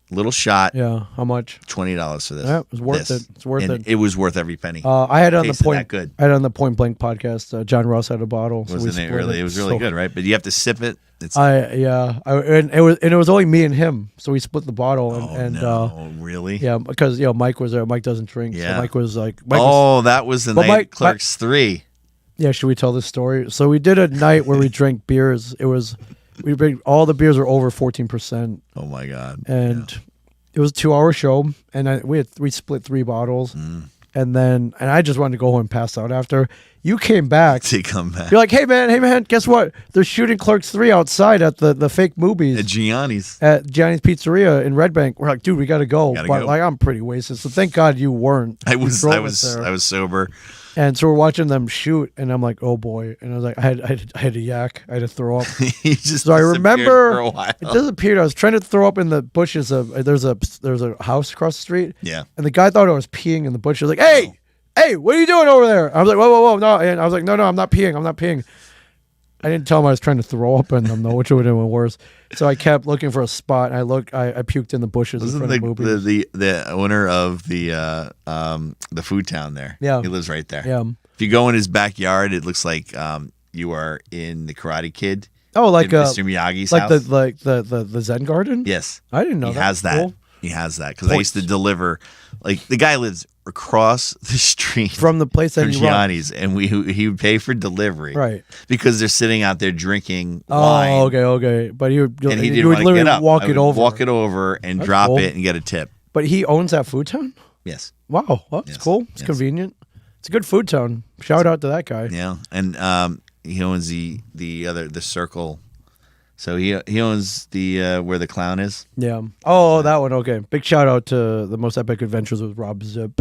Little shot. Yeah. How much? $20 for this. Yeah, it was worth it. It's worth it. It was worth every penny. I had it on the point. That good. I had it on the Point Blank podcast. John Ross had a bottle. Wasn't it really? It was really good, right? But you have to sip it. And it was only me and him, so we split the bottle. Really? Yeah, because Mike was there. Mike doesn't drink. Yeah. So Mike was like, that was the night Clerks 3. Yeah, should we tell this story? So we did a night where we drank beers. All the beers were over 14%. Oh my god! And it was a 2-hour show, and we split 3 bottles, and I just wanted to go home and pass out after. You came back. To come back. You're like, hey man, guess what? They're shooting Clerks 3 outside at the fake movies at Gianni's Pizzeria in Red Bank. We're like, dude, we gotta go. Like, I'm pretty wasted, so thank God you weren't. I was sober. And so we're watching them shoot, and I'm like, oh boy. And I was like, I had a yak. I had to throw up. So I remember for a while. It disappeared. I was trying to throw up in the bushes there's a house across the street. Yeah. And the guy thought I was peeing in the bushes. He was like, hey, what are you doing over there? I was like, whoa, no. And I was like, no, I'm not peeing. I didn't tell him I was trying to throw up in them though, which would have been worse. So I kept looking for a spot, and I puked in the bushes. Wasn't in front of movies. the owner of the food town there? Yeah. He lives right there. Yeah. If you go in his backyard, it looks like you are in the Karate Kid. Oh, like Mr. Miyagi's house. Like the Zen Garden? Yes. I didn't know he has that. Cool. He has that because I used to deliver. Like the guy lives across the street from the place that Gianni's, and he would pay for delivery, right? Because they're sitting out there drinking wine. Oh, okay. But he would literally get up, walk it over and drop it and get a tip. But he owns that food town. Yes. Wow, well, that's cool. It's convenient. It's a good food town. Shout out to that guy. Yeah, and he owns the Circle. So he owns the where the clown is. Yeah. Oh, that one. Okay. Big shout out to the Most Epic Adventures with Rob Zip.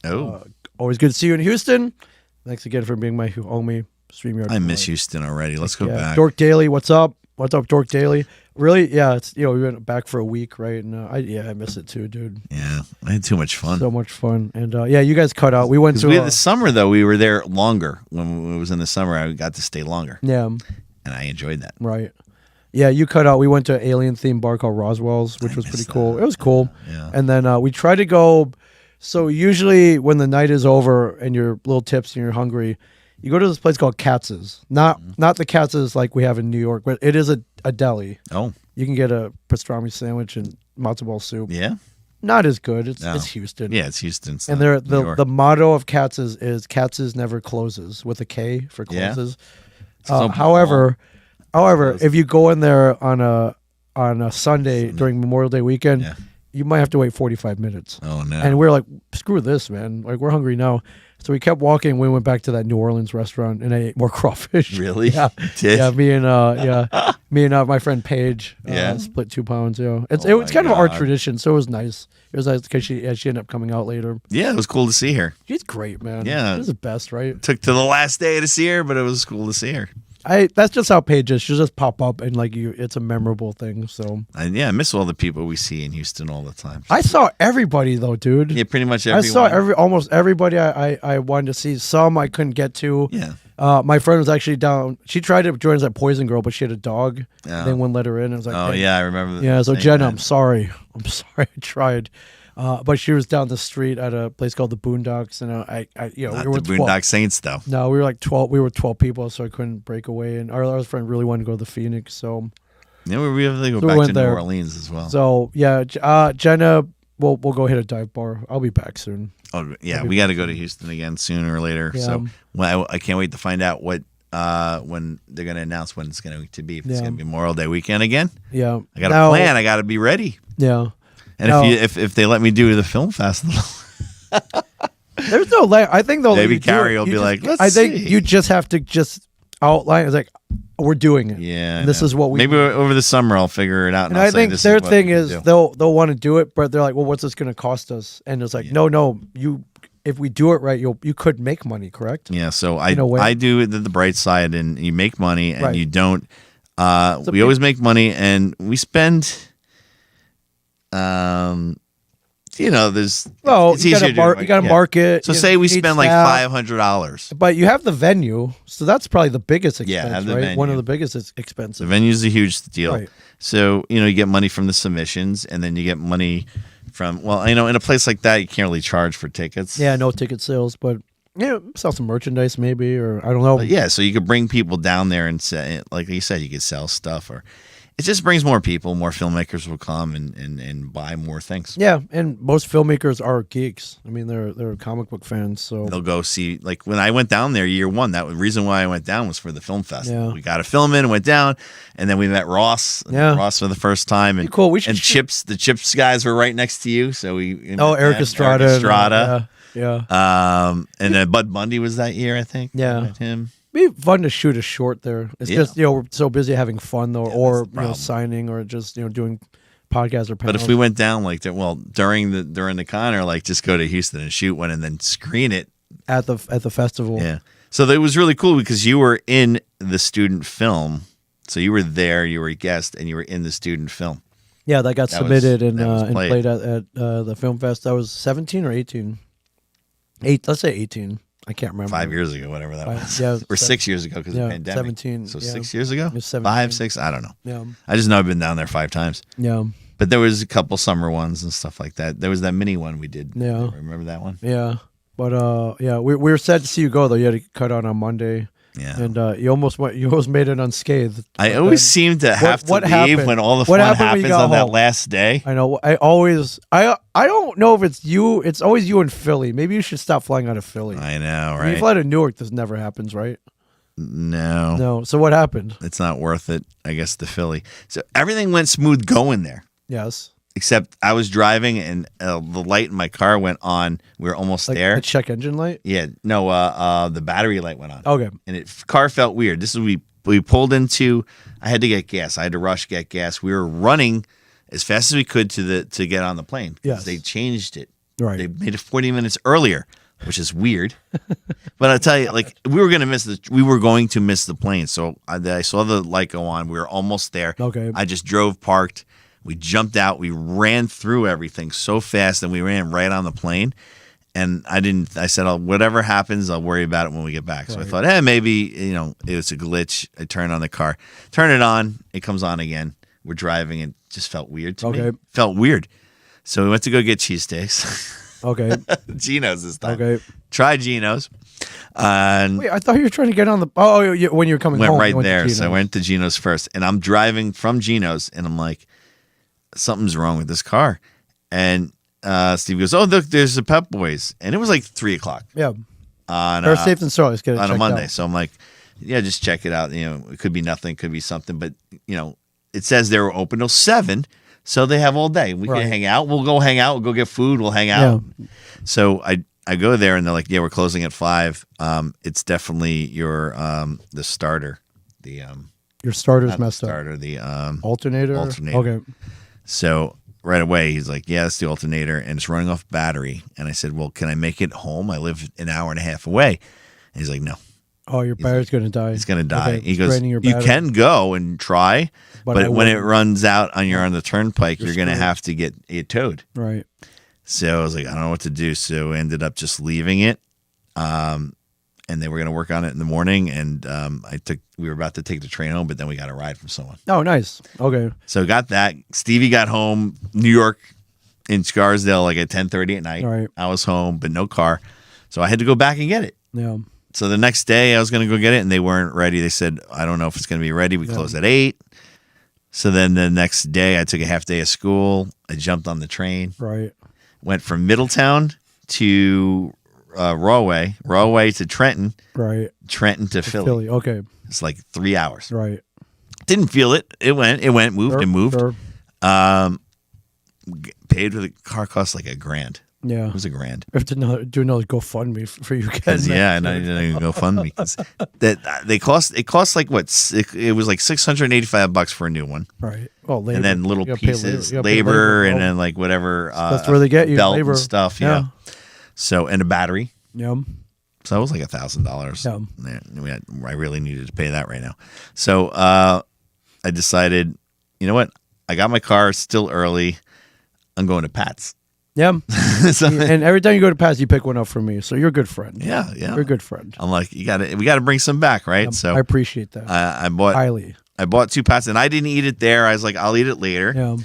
Oh. Always good to see you in Houston. Thanks again for being my homie. StreamYard. I miss Houston already. Let's go back. Dork Daily, what's up? What's up, Dork Daily? Really? Yeah. It's we went back for a week, right? And I miss it too, dude. Yeah, I had too much fun. So much fun, and you guys cut out. We went to the summer though. We were there longer. When it was in the summer, I got to stay longer. Yeah. And I enjoyed that. Right. Yeah, you cut out. We went to an alien themed bar called Roswell's, which was pretty cool. It was cool. Yeah. And then we tried to go. So usually when the night is over and you're a little tipsy and you're hungry, you go to this place called Katz's. Not the Katz's like we have in New York, but it is a deli. Oh. You can get a pastrami sandwich and matzo ball soup. Yeah. Not as good. It's Houston. Yeah, it's Houston. And the motto of Katz's is Katz's never closes, with a K for closes. Yeah. However, if you go in there on a Sunday during Memorial Day weekend, you might have to wait 45 minutes. Oh no! And we're like, screw this, man. Like, we're hungry now. So we kept walking. We went back to that New Orleans restaurant and ate more crawfish. Really? Yeah. Yeah. Me and my friend Paige split 2 pounds. Yeah. It's kind of our tradition, so it was nice. It was nice because she ended up coming out later. Yeah, it was cool to see her. She's great, man. Yeah, she's the best, right? It took to the last day to see her, but it was cool to see her. That's just how Paige is. She'll just pop up and it's a memorable thing. So I miss all the people we see in Houston all the time. I saw everybody though, dude. Yeah, pretty much everyone. I saw almost everybody I wanted to see. Some I couldn't get to. Yeah. My friend was actually down. She tried to join us at Poison Girl, but she had a dog. Yeah. They wouldn't let her in. I was like, oh, yeah, I remember that. Yeah, so Jenna, I'm sorry. I tried. But she was down the street at a place called the Boondocks, and Not we were the Boondock Saints though. No, we were like 12. We were 12 people, so I couldn't break away. And our other friend really wanted to go to the Phoenix, so yeah, we have to go back to New Orleans as well. So yeah, Jenna, we'll go hit a dive bar. I'll be back soon. Oh yeah, we got to go to Houston again sooner or later. Yeah. So I can't wait to find out what when they're going to announce when it's going to be. If it's going to be Memorial Day weekend again. Yeah, I got a plan. I got to be ready. Yeah. And if they let me do the film festival, there's no I think they'll maybe Carrie will be like, let's I think see. you just have to outline. It's like we're doing it. Yeah. And this is what we maybe over the summer I'll figure it out. And I think their thing is they'll want to do it, but they're like, well, what's this going to cost us? And it's like, no, if we do it right, you could make money, correct? Yeah. So I do the bright side, and you make money, and you don't. We always make money, and we spend. There's it's you got to market. So say we spend like $500, but you have the venue, so that's probably the biggest expense. Yeah, have the right? venue. One of the biggest expenses. The venue's a huge deal. Right. So you get money from the submissions, and then you get money from in a place like that you can't really charge for tickets. Yeah, no ticket sales, but sell some merchandise maybe, or I don't know. But yeah, so you could bring people down there and say, like you said, you could sell stuff, or it just brings more people. More filmmakers will come and buy more things. Yeah, and most filmmakers are geeks. I mean, they're comic book fans, so they'll go see. Like when I went down there year one, that was the reason why I went down was for the film festival. Yeah. We got a film in and went down, and then we met Ross. Yeah, Ross for the first time. And cool. Chips. The Chips guys were right next to you, so we. Eric Estrada. Yeah. And then Bud Bundy was that year, I think. Yeah. Met him. It'd be fun to shoot a short there. It's just we're so busy having fun though, or signing, or just doing podcasts or panels. But if we went down like that, during the con, or like just go to Houston and shoot one and then screen it at the festival. Yeah. So that was really cool because you were in the student film, so you were there, you were a guest, and you were in the student film. Yeah, that got submitted and played at the film fest. I was 17 or 18. Let's say 18. I can't remember. 5 years ago, whatever that was. Yeah, or 6 years ago because of the pandemic. 17. So 6 years ago? 5, 6? I don't know. Yeah. I just know I've been down there 5 times. Yeah. But there was a couple summer ones and stuff like that. There was that mini one we did. Yeah. Remember that one? Yeah. But we were sad to see you go though. You had to cut out on Monday. Yeah. And you almost made it unscathed. I always seem to have to leave when all the fun happens on that last day. I know. I don't know if it's you. It's always you in Philly. Maybe you should stop flying out of Philly. I know, right? When you fly to Newark, this never happens, right? No. No. So what happened? It's not worth it, I guess, to Philly. So everything went smooth going there. Yes. Except I was driving and the light in my car went on. We were almost there. The check engine light? Yeah. No, the battery light went on. Okay. And car felt weird. This is we pulled into. I had to get gas. I had to rush get gas. We were running as fast as we could to get on the plane. Yes. They changed it. Right. They made it 40 minutes earlier, which is weird. But I'll tell you, like we were going to miss the plane. So I saw the light go on. We were almost there. Okay. I just drove, parked. We jumped out. We ran through everything so fast, and we ran right on the plane. And I said, whatever happens, I'll worry about it when we get back. So I thought, maybe, it was a glitch. I turned on the car. Turn it on. It comes on again. We're driving. It just felt weird to me. Felt weird. So we went to go get cheesesteaks. Okay. Geno's this time. Okay. Try Geno's. Wait, I thought you were trying to get on the... Oh, when you were coming home. Went right there. So I went to Geno's first. And I'm driving from Geno's, and I'm like, something's wrong with this car. And Steve goes, look, there's the Pep Boys. And it was like 3 o'clock. Yeah. On Safe and Sorry. Let's get it on a Monday. out. So I'm like, yeah, just check it out. It could be nothing, could be something. But, it says they were open till 7. So they have all day. We can hang out. We'll go hang out. We'll go get food. We'll hang out. Yeah. So I go there and they're like, yeah, we're closing at 5. It's definitely your the starter. Your starter's messed up. The alternator? Okay. So right away, he's like, yeah, that's the alternator, and it's running off battery. And I said, well, can I make it home? I live an hour and a half away. And he's like, no. Oh, your battery's going to die. It's going to die. Okay. He goes, you can go and try, but when it runs out on the turnpike, you're going to have to get it towed. Right. So I was like, I don't know what to do. So I ended up just leaving it. And they were going to work on it in the morning, and we were about to take the train home, but then we got a ride from someone. Oh, nice. Okay. So got that. Stevie got home, New York, in Scarsdale, like at 10:30 at night. Right. I was home, but no car, so I had to go back and get it. Yeah. So the next day, I was going to go get it, and they weren't ready. They said, I don't know if it's going to be ready. We closed at 8. So then the next day, I took a half day of school. I jumped on the train. Right. Went from Middletown to Rahway to Trenton. Right. Trenton to Philly. Okay. It's like 3 hours. Right. Didn't feel it. It went, moved. Sure. Paid for the car, cost like $1,000. Yeah. It was $1,000. We have to do another GoFundMe for you guys. Yeah, and I didn't GoFundMe because it cost like what? It was like $685 for a new one. Right. Well, labor. And then little pieces, labor, labor, and then like whatever. That's where they get you. Belt Labor and stuff. Yeah. So and a battery. Yeah. So that was like $1,000. Yeah. I really needed to pay that right now. So I decided, you know what? I got my car still early. I'm going to Pat's. Yeah. And every time you go to Pat's, you pick one up for me. So you're a good friend. Yeah. You're a good friend. I'm like, we got to bring some back, right? So I appreciate that. I bought highly. I bought 2 Pat's, and I didn't eat it there. I was like, I'll eat it later. Yeah.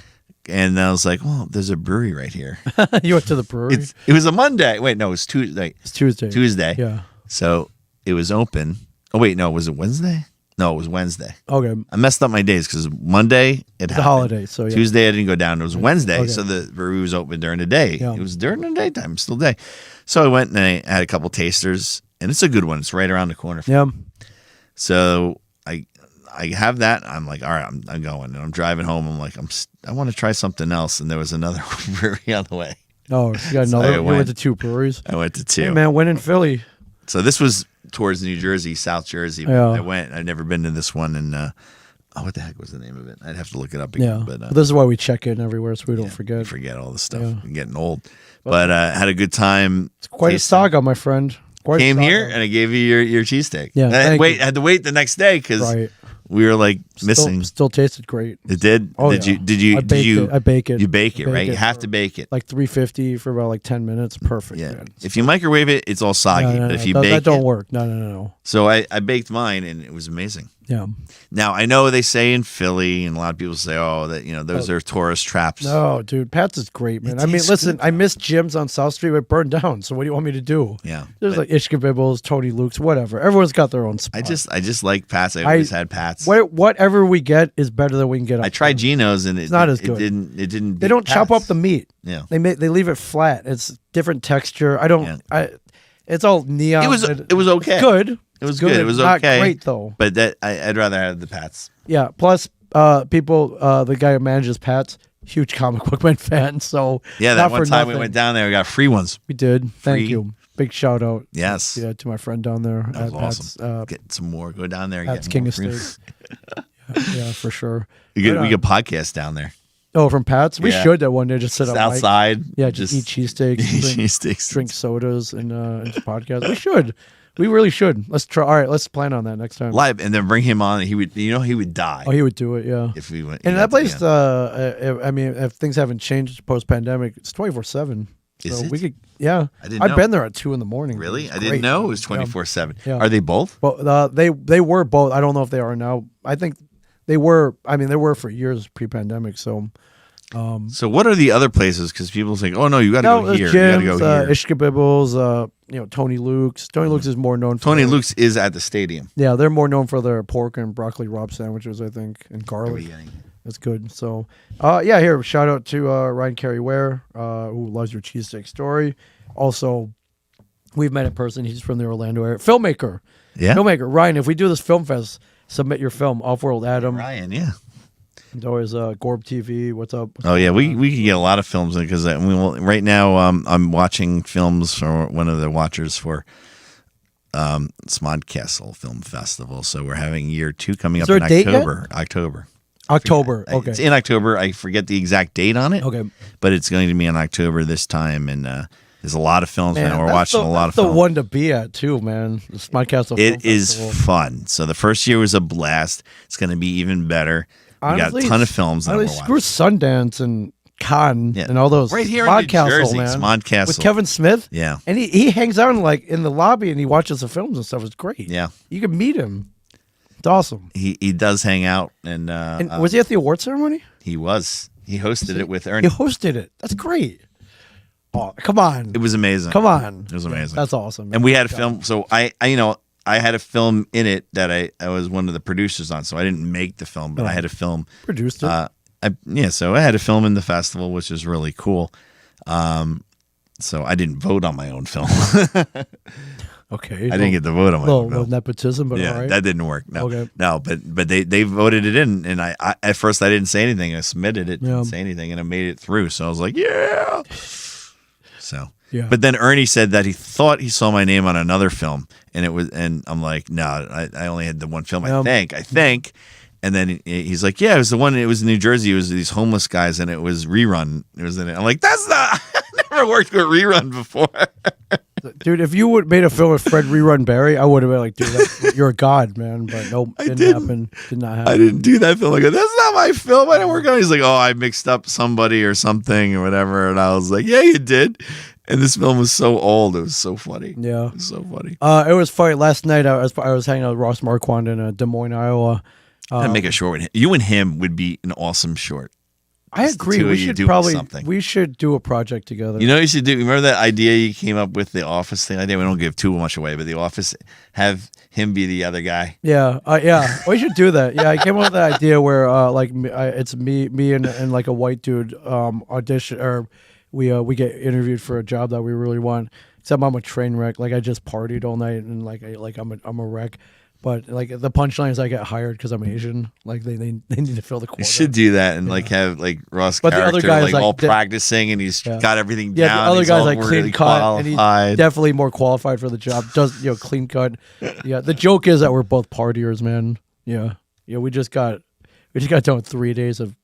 And I was like, well, there's a brewery right here. You went to the brewery? It was a Monday. Wait, no, it was Tuesday. It's Tuesday. Tuesday. Yeah. So it was open. Oh, wait, no, was it Wednesday? No, it was Wednesday. Okay. I messed up my days because Monday it happened. The holiday. So yeah. Tuesday I didn't go down. It was Wednesday. Okay. So the brewery was open during the day. Yeah. It was during the daytime, still day. So I went and I had a couple tasters, and it's a good one. It's right around the corner. Yeah. So I have that. I'm like, all right, I'm going, and I'm driving home. I'm like, I want to try something else, and there was another brewery on the way. Oh, you got another. You went to 2 breweries. I went to 2. Hey, man, when in Philly. So this was towards New Jersey, South Jersey. Yeah. I went. I'd never been to this one, and what the heck was the name of it? I'd have to look it up again. Yeah, but this is why we check in everywhere so we don't forget. We forget all the stuff. Yeah. I'm getting old, but had a good time. It's quite tasting. a saga, my friend. Came here and I gave you your cheesesteak. Yeah, I had to wait the next day because we were like missing. Still tasted great. It did. Oh, did you? I bake it. You bake it, right? You have to bake it. Like 350 for about like 10 minutes. Perfect. Yeah. Man. If you microwave it, it's all soggy. No, but if you bake that don't work. No. So I baked mine and it was amazing. Yeah. Now I know they say in Philly, and a lot of people say, "Oh, that those are tourist traps." No, dude, Pat's is great, man. I mean, listen, I miss gyms on South Street, but burned down. So what do you want me to do? Yeah, there's like Ishkabibbles, Tony Luke's, whatever. Everyone's got their own spot. I just like Pat's. I always had Pat's. Whatever we get is better than we can get. I tried Geno's and it's not as good. It didn't. They don't chop up the meat. Yeah, they leave it flat. It's different texture. I don't. Yeah. It's all neon. It was okay. It's good. It was good. It was okay. Not great though. But I'd rather have the Pats. Yeah. Plus, the guy who manages Pats, huge comic book man fan. So yeah, that one time we went down there, we got free ones. We did. Thank you. Big shout out. Yes. Yeah, to my friend down there. That was awesome. Get some more. Go down there. And Pat's get King more of Steaks. Yeah, for sure. We could podcast down there. Oh, from Pat's? We should that one day just sit outside. Yeah, just eat cheesesteaks. Drink sodas and podcast. We should. We really should. Let's try. All right, let's plan on that next time. Live, and then bring him on. He would die. Oh, he would do it. Yeah. If we went. And that place, I mean, if things haven't changed post pandemic, it's 24/7. Is so it? we could. Yeah. I've been there at 2 a.m. Really? I didn't know it was 24/7. Yeah. Are they both? Well, they were both. I don't know if they are now. I think they were. I mean, they were for years pre-pandemic. So. So what are the other places? Because people think, oh no, you got to go here. Gyms, you got to go here. Ishkabibbles, Tony Luke's. Tony Luke's is more known. Tony Luke's is at the stadium. Yeah, they're more known for their pork and broccoli rabe sandwiches, I think, and garlic. That's good. So, here, shout out to Ryan Carey Ware, who loves your cheesesteak story. Also, we've met in person. He's from the Orlando area. Filmmaker. Yeah. Filmmaker. Ryan, if we do this film fest, submit your film. Off-World Adam. Ryan, yeah. There's always Gorb TV. What's up? Oh yeah, we can get a lot of films because right now I'm watching films for one of the watchers for Smodcastle Film Festival. So we're having year 2 coming up in October. October. Okay. It's in October. I forget the exact date on it. Okay. But it's going to be in October this time, and there's a lot of films. Man, we're watching a lot of films. That's the one to be at too, man. The Smodcastle. It is fun. So the first year was a blast. It's going to be even better. Honestly, we got a ton of films. Screw Sundance and Cannes and all those. Right here in New Jersey, man. Smodcastle. With Kevin Smith. Yeah. And he hangs out in the lobby and he watches the films and stuff. It's great. Yeah. You can meet him. It's awesome. He does hang out. And was he at the award ceremony? He was. He hosted it with Ernie. He hosted it. That's great. Oh, come on. It was amazing. Come on. It was amazing. That's awesome. Man. And we had a film. So I had a film in it that I was one of the producers on, so I didn't make the film, but I had a film. Produced it? So I had a film in the festival, which is really cool. So I didn't vote on my own film. Okay. I didn't get to vote on my own film. Little nepotism, but all right. That didn't work. No, okay. No, but they voted it in, and I at first I didn't say anything. I submitted it, didn't say anything, and I made it through. So I was like, yeah. So, Yeah. But then Ernie said that he thought he saw my name on another film, and I'm like, no, I only had the one film. I think. And then he's like, yeah, it was the one. It was in New Jersey. It was these homeless guys, and it was Rerun. It was in it. I'm like, that's not. I never worked with Rerun before. Dude, if you would made a film with Fred Rerun Barry, I would have been like, dude, you're a god, man. But nope, didn't happen. Did not happen. I didn't do that film. I go, that's not my film. I didn't work on it. He's like, oh, I mixed up somebody or something or whatever. And I was like, yeah, you did. And this film was so old. It was so funny. Yeah. It was so funny. It was funny. Last night, I was hanging out with Ross Marquand in Des Moines, Iowa. I'd make a short with him. You and him would be an awesome short. I agree. We should do a project together. You know what you should do? Remember that idea you came up with, the Office thing idea? We don't give too much away, but the Office, have him be the other guy. Yeah, we should do that. Yeah, I came up with the idea where it's me and like a white dude audition, or we get interviewed for a job that we really want. Except I'm a train wreck. Like I just partied all night and I'm a wreck. But like the punchline is I get hired because I'm Asian. Like they need to fill the quota. You should do that and like have like Ross character like all practicing and he's got everything down. Yeah, the other guy's like clean cut qualified. And he's definitely more qualified for the job. Does clean cut. Yeah, the joke is that we're both partiers, man. Yeah. We just got done with 3 days of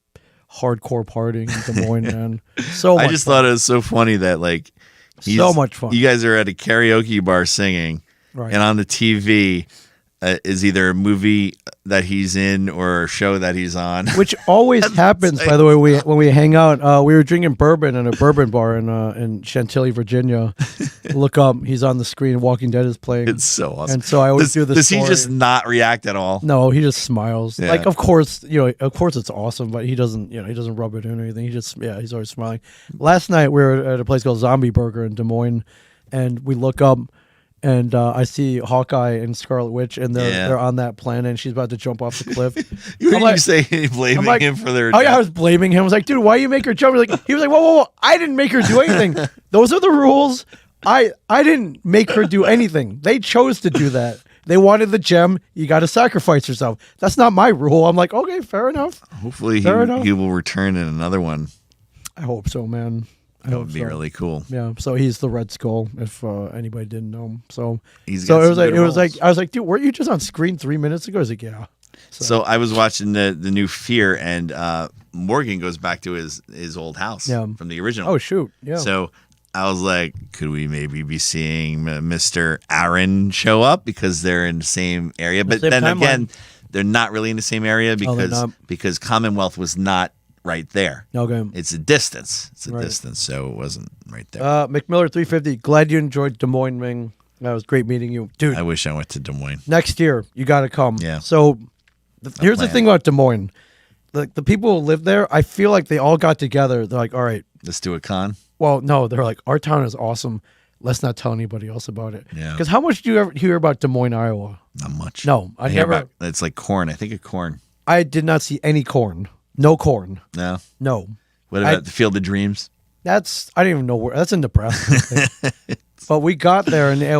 hardcore partying in Des Moines, man. So much I just thought it was so funny that like so much fun. You guys are at a karaoke bar singing, right. And on the TV. Is either a movie that he's in or a show that he's on, which always happens. By the way, when we hang out, we were drinking bourbon in a bourbon bar in Chantilly, Virginia. Look up, he's on the screen. Walking Dead is playing. It's so awesome. And so I always do this. Does he just not react at all? No, he just smiles. Yeah. Like, of course it's awesome, but he doesn't rub it in or anything. He's always smiling. Last night we were at a place called Zombie Burger in Des Moines, and we look up. And I see Hawkeye and Scarlet Witch, and they're on that planet, and she's about to jump off the cliff. You say blaming him for their death. Yeah, I was blaming him. I was like, dude, why you make her jump? He was like, whoa, I didn't make her do anything. Those are the rules. I didn't make her do anything. They chose to do that. They wanted the gem. You got to sacrifice yourself. That's not my rule. I'm like, okay, fair enough. Hopefully he will return in another one. I hope so, man. That would be really cool. Yeah, so he's the Red Skull. If anybody didn't know him, so it was like I was like, dude, weren't you just on screen 3 minutes ago? I was like, yeah. So I was watching the new Fear, and Morgan goes back to his old house from the original. Oh shoot, yeah. So I was like, could we maybe be seeing Mr. Aaron show up because they're in the same area? But then again, they're not really in the same area because Commonwealth was not right there. Okay. It's a distance. So it wasn't right there. McMiller 350. Glad you enjoyed Des Moines, Ming. That was great meeting you, dude. I wish I went to Des Moines. Next year, you got to come. Yeah. So here's the thing about Des Moines. The people who live there, I feel like they all got together. They're like, all right, let's do a con. Well, no, they're like, our town is awesome. Let's not tell anybody else about it. Yeah. Because how much do you ever hear about Des Moines, Iowa? Not much. No, I never. It's like corn. I think of corn. I did not see any corn. No corn. No. No. What about the Field of Dreams? I didn't even know where. That's in Nebraska. But we got there and I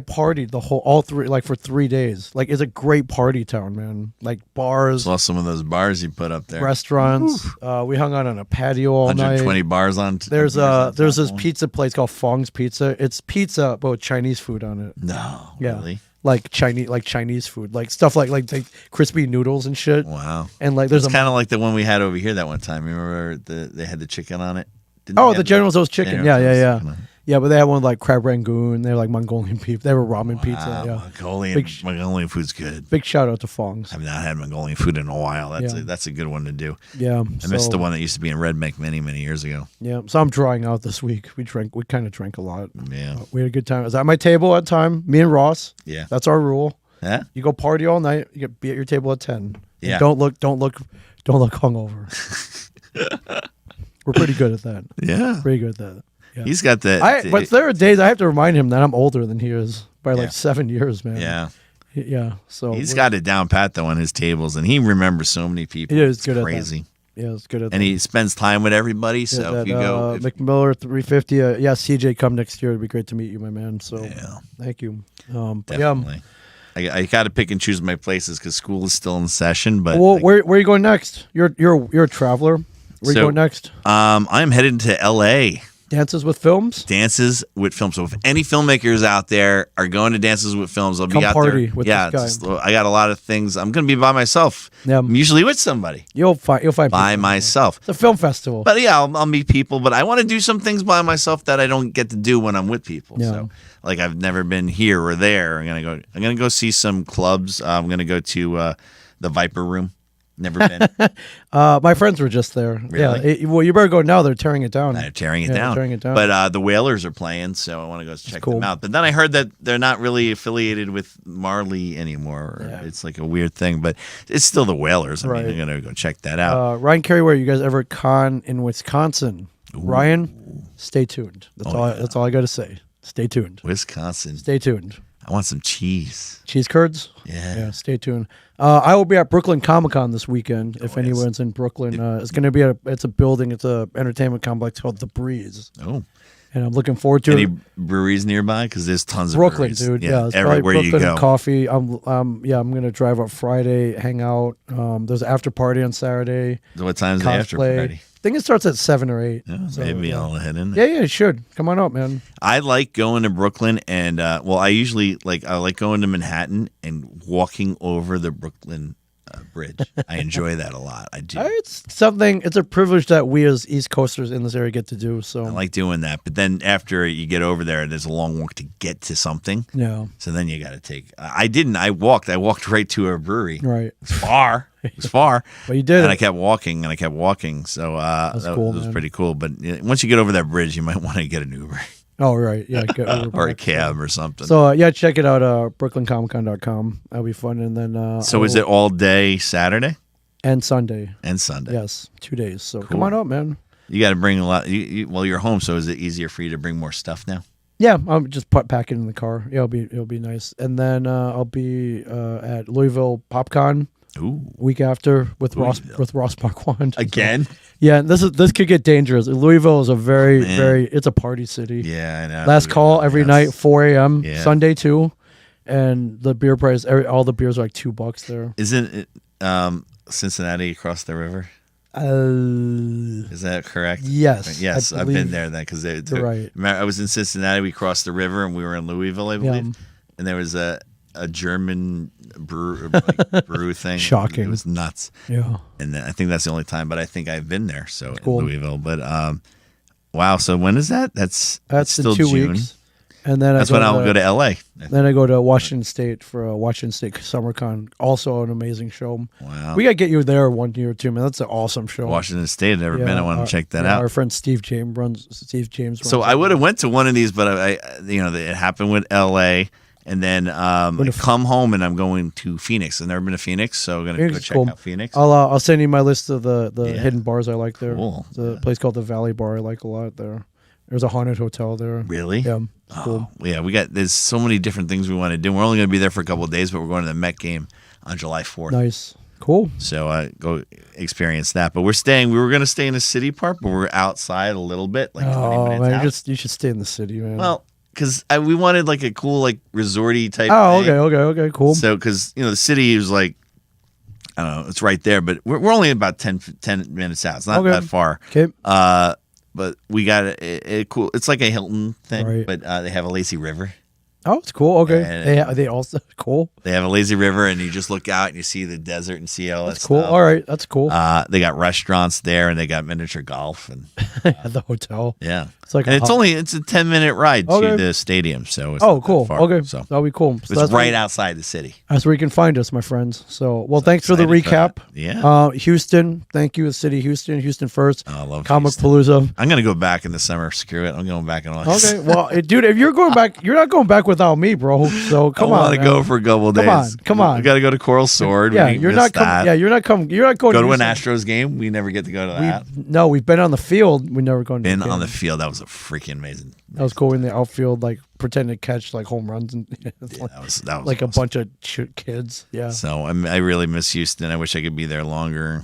partied all three, like for 3 days. Like it's a great party town, man. Like bars. Saw some of those bars you put up there. Restaurants. We hung out on a patio all 120 night. bars on. There's this pizza place called Fong's Pizza. It's pizza but with Chinese food on it. No. Yeah. Really? Like Chinese food, like stuff like crispy noodles and shit. Wow. And like it's kind of like the one we had over here that one time. Remember they had the chicken on it? The General Tso's chicken. Yeah. Yeah, but they had one like crab rangoon. They were like Mongolian pizza. They were ramen pizza. Yeah. Mongolian food's good. Big shout out to Fong's. I've not had Mongolian food in a while. That's a good one to do. Yeah. I missed the one that used to be in Red Bank many years ago. Yeah. So I'm drawing out this week. We kind of drank a lot. Yeah. We had a good time. I was at my table at time. Me and Ross. Yeah. That's our rule. Yeah. You go party all night. You get be at your table at 10. Yeah. And don't look hungover. We're pretty good at that. Yeah. Pretty good at that. Yeah. He's got that. But there are days I have to remind him that I'm older than he is by like 7 years, man. Yeah. Yeah. So he's got it down pat though on his tables, and he remembers so many people. He is good crazy. At that. Yeah, it's good at that. And he spends time with everybody. So if you go, McMiller 350. CJ, come next year. It'd be great to meet you, my man. So thank you. Definitely. I got to pick and choose my places because school is still in session. But where are you going next? You're a traveler. Where you going next? I'm headed to L.A. Dances with Films? Dances with Films. So if any filmmakers out there are going to Dances with Films, I'll be out party there. With this guy. I got a lot of things. I'm going to be by myself. Yeah. I'm usually with somebody. You'll find by myself. It's a film festival. But yeah, I'll meet people. But I want to do some things by myself that I don't get to do when I'm with people. Yeah. So like I've never been here or there. I'm gonna go see some clubs. I'm gonna go to the Viper Room. Never been. My friends were just there. Really? Yeah. Well, you better go now. They're tearing it down. They're tearing it down. But the Whalers are playing, so I want to go check them out. But then I heard that they're not really affiliated with Marley anymore. Yeah. It's like a weird thing, but it's still the Whalers. I mean, I'm gonna go check that out. Ryan Carryware, you guys ever at con in Wisconsin? Ooh. Ryan, stay tuned. That's all I got to say. Stay tuned. Wisconsin. Stay tuned. I want some cheese. Cheese curds? Yeah. Yeah, stay tuned. I will be at Brooklyn Comic-Con this weekend. If anyone's in Brooklyn, it's going to be it's a building. It's a entertainment complex called The Breeze. Oh. And I'm looking forward to it. Any breweries nearby? Because there's tons of Brooklyn, breweries. Dude. Yeah, it's everywhere Brooklyn you go. Coffee. I'm going to drive up Friday, hang out. There's an after party on Saturday. What time's the after party? I think it starts at 7 or 8. Yeah, so, maybe I'll head in there. Yeah, you should. Come on up, man. I like going to Brooklyn, and I like going to Manhattan and walking over the Brooklyn Bridge. I enjoy that a lot. I do. It's a privilege that we as East Coasters in this area get to do. So I like doing that. But then after you get over there, there's a long walk to get to something. Yeah. So then you got to take. I didn't. I walked. I walked right to a brewery. Right. It's far. It was far. But you did. And I kept walking. So that was pretty cool. But once you get over that bridge, you might want to get an Uber. Oh, right. Yeah. Or a cab or something. So, check it out, brooklyncomiccon.com. That'll be fun. And then... so is it all day Saturday? And Sunday. Yes. 2 days. So Come on up, man. You got to bring a lot. You're home, so is it easier for you to bring more stuff now? Yeah, I'll just pack it in the car. Yeah, it'll be nice. And then I'll be at Louisville PopCon. Ooh. Week after with Ross Marquand again. Yeah, this could get dangerous. Louisville is a very it's a party city. Yeah, I know. Last call every night, 4 a.m. Sunday too, and the beer price. All the beers are like $2 there. Isn't it Cincinnati across the river? Is that correct? Yes. Yes, I've been there then because right. I was in Cincinnati. We crossed the river and we were in Louisville, I believe, and there was a German brew thing. Shocking. It was nuts. Yeah. And I think that's the only time, but I think I've been there. So cool. in Louisville. But wow. So when is that? That's still in 2 June. Weeks. And then that's when I'll go to LA. Then I go to Washington State for a Washington State SummerCon. Also an amazing show. Wow. We gotta get you there 1 year or two, man. That's an awesome show. Washington State, I've never been. I want to check that out. Our friend Steve James runs. So I would have went to one of these, but it happened with LA. And then I come home and I'm going to Phoenix. I've never been to Phoenix, so I'm gonna go check out Phoenix. I'll send you my list of the hidden bars I like there. Cool. There's a place called the Valley Bar I like a lot there. There's a haunted hotel there. Really? Yeah. Cool. Yeah, there's so many different things we want to do. We're only going to be there for a couple of days, but we're going to the Met game on July 4th. Nice. Cool. So go experience that. But we were going to stay in a city park, but we're outside a little bit, like 20 minutes out. You should stay in the city, man. Well, because we wanted like a cool, like resorty type thing. Oh, okay, cool. So, because, the city is like, I don't know, it's right there, but we're only about 10 minutes out. It's not that far. Okay. But we got a cool. It's like a Hilton thing, right. But they have a lazy river. Oh, it's cool. Okay, they also cool. They have a lazy river, and you just look out and you see the desert and see all that's cool. Stuff. All right, that's cool. They got restaurants there, and they got miniature golf and at the hotel. Yeah, it's like it's a 10-minute ride to the stadium. So it's cool. Far, okay, so that'll be cool. So it's right outside the city. That's where you can find us, my friends. So thanks for the recap. Yeah, Houston. Thank you, the city, Houston. Houston first. I love Comic Palooza. I'm gonna go back in the summer. Screw it. I'm going back in August. Okay, well, dude, if you're going back, you're not going back without me, bro. So come on. I want to go for a couple of days. Come on. We got to go to Coral Sword. Yeah, you're not coming. Yeah, you're not coming. You're not going. Go to an Astros game. We never get to go to that. No, we've been on the field. We never gone. Been on the field. That was a freaking amazing. That was cool in the outfield, like pretending to catch like home runs and that was like awesome. A bunch of kids. Yeah. So I really miss Houston. I wish I could be there longer.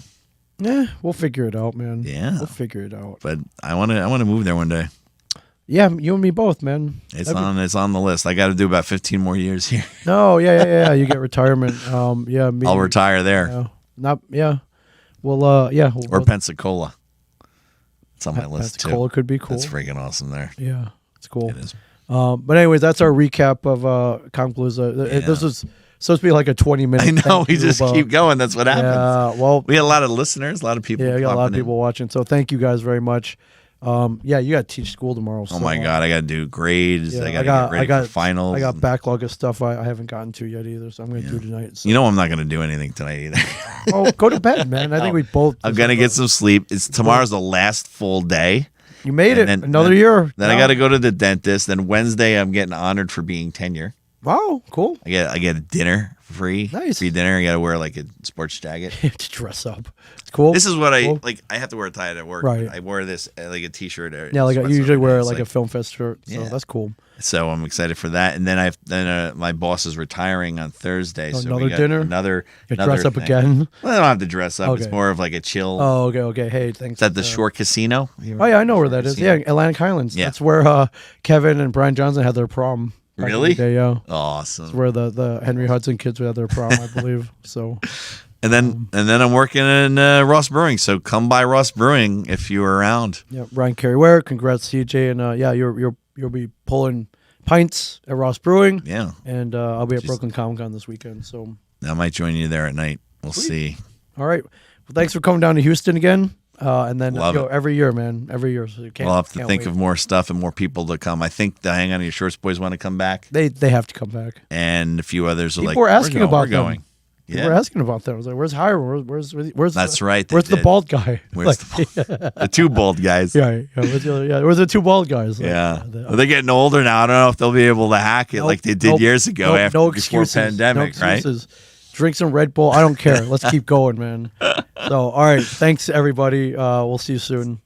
Yeah, we'll figure it out, man. Yeah, we'll figure it out. But I want to move there one day. Yeah, you and me both, man. It's on the list. I got to do about 15 more years here. No, yeah. You get retirement. I'll retire there. Well, or Pensacola. It's on my list too. Cola could be cool. That's freaking awesome there. Yeah, it's cool. It is. But anyways, that's our recap of Comic-Palooza. Yeah. This was supposed to be like a 20-minute. I know. We just keep going. That's what happens. Yeah. Well, we had a lot of listeners, a lot of people. Yeah, we got a lot of people watching. So thank you guys very much. Yeah, you got to teach school tomorrow. Oh my God, I got to do grades. Yeah, I got to get ready for finals. I got backlog of stuff I haven't gotten to yet either, so I'm going to do tonight. So. You know I'm not going to do anything tonight either. Oh, go to bed, man. I think we both. I'm going to get some sleep. Tomorrow's the last full day. You made it. Another year. Then I got to go to the dentist. Then Wednesday I'm getting honored for being tenure. Wow, cool. I get a dinner free. Nice. Free dinner. I got to wear like a sports jacket. To dress up. It's cool. This is what I like. I have to wear a tie at work. Right. I wear this like a t-shirt. Yeah, like you usually wear like a film fest shirt. So that's cool. So I'm excited for that. And then my boss is retiring on Thursday. So another we got dinner. Another dress up thing. again. Well, I don't have to dress up. Okay. It's more of like a chill. Oh, okay. Hey, thanks. It's at the Shore Casino. Oh yeah, I know where that is. Yeah, Atlantic Highlands. Yeah. That's where Kevin and Brian Johnson had their prom. Really? Yeah. Awesome. It's where the Henry Hudson kids had their prom, I believe. So. And then I'm working in Ross Brewing. So come by Ross Brewing if you're around. Yeah, Ryan Carryware. Congrats, CJ, and yeah, you'll be pulling pints at Ross Brewing. Yeah. And I'll be at Brooklyn Comic Con this weekend. So. I might join you there at night. We'll see. All right. Well, thanks for coming down to Houston again. And then Love it. every year, man, every year. So we'll have to think of more stuff and more people to come. I think the Hang On to Your Shorts boys want to come back. They have to come back. And a few others are People were asking about them. Going. People were asking about them. I was like, "Where's Hiram? Where's That's right. Where's the bald guy? Where's the two bald guys? Yeah. Where's the two bald guys? They're getting older now. I don't know if they'll be able to hack it like they did years ago before pandemic, right? Drink some Red Bull. I don't care. Let's keep going, man. So, all right. Thanks, everybody. We'll see you soon.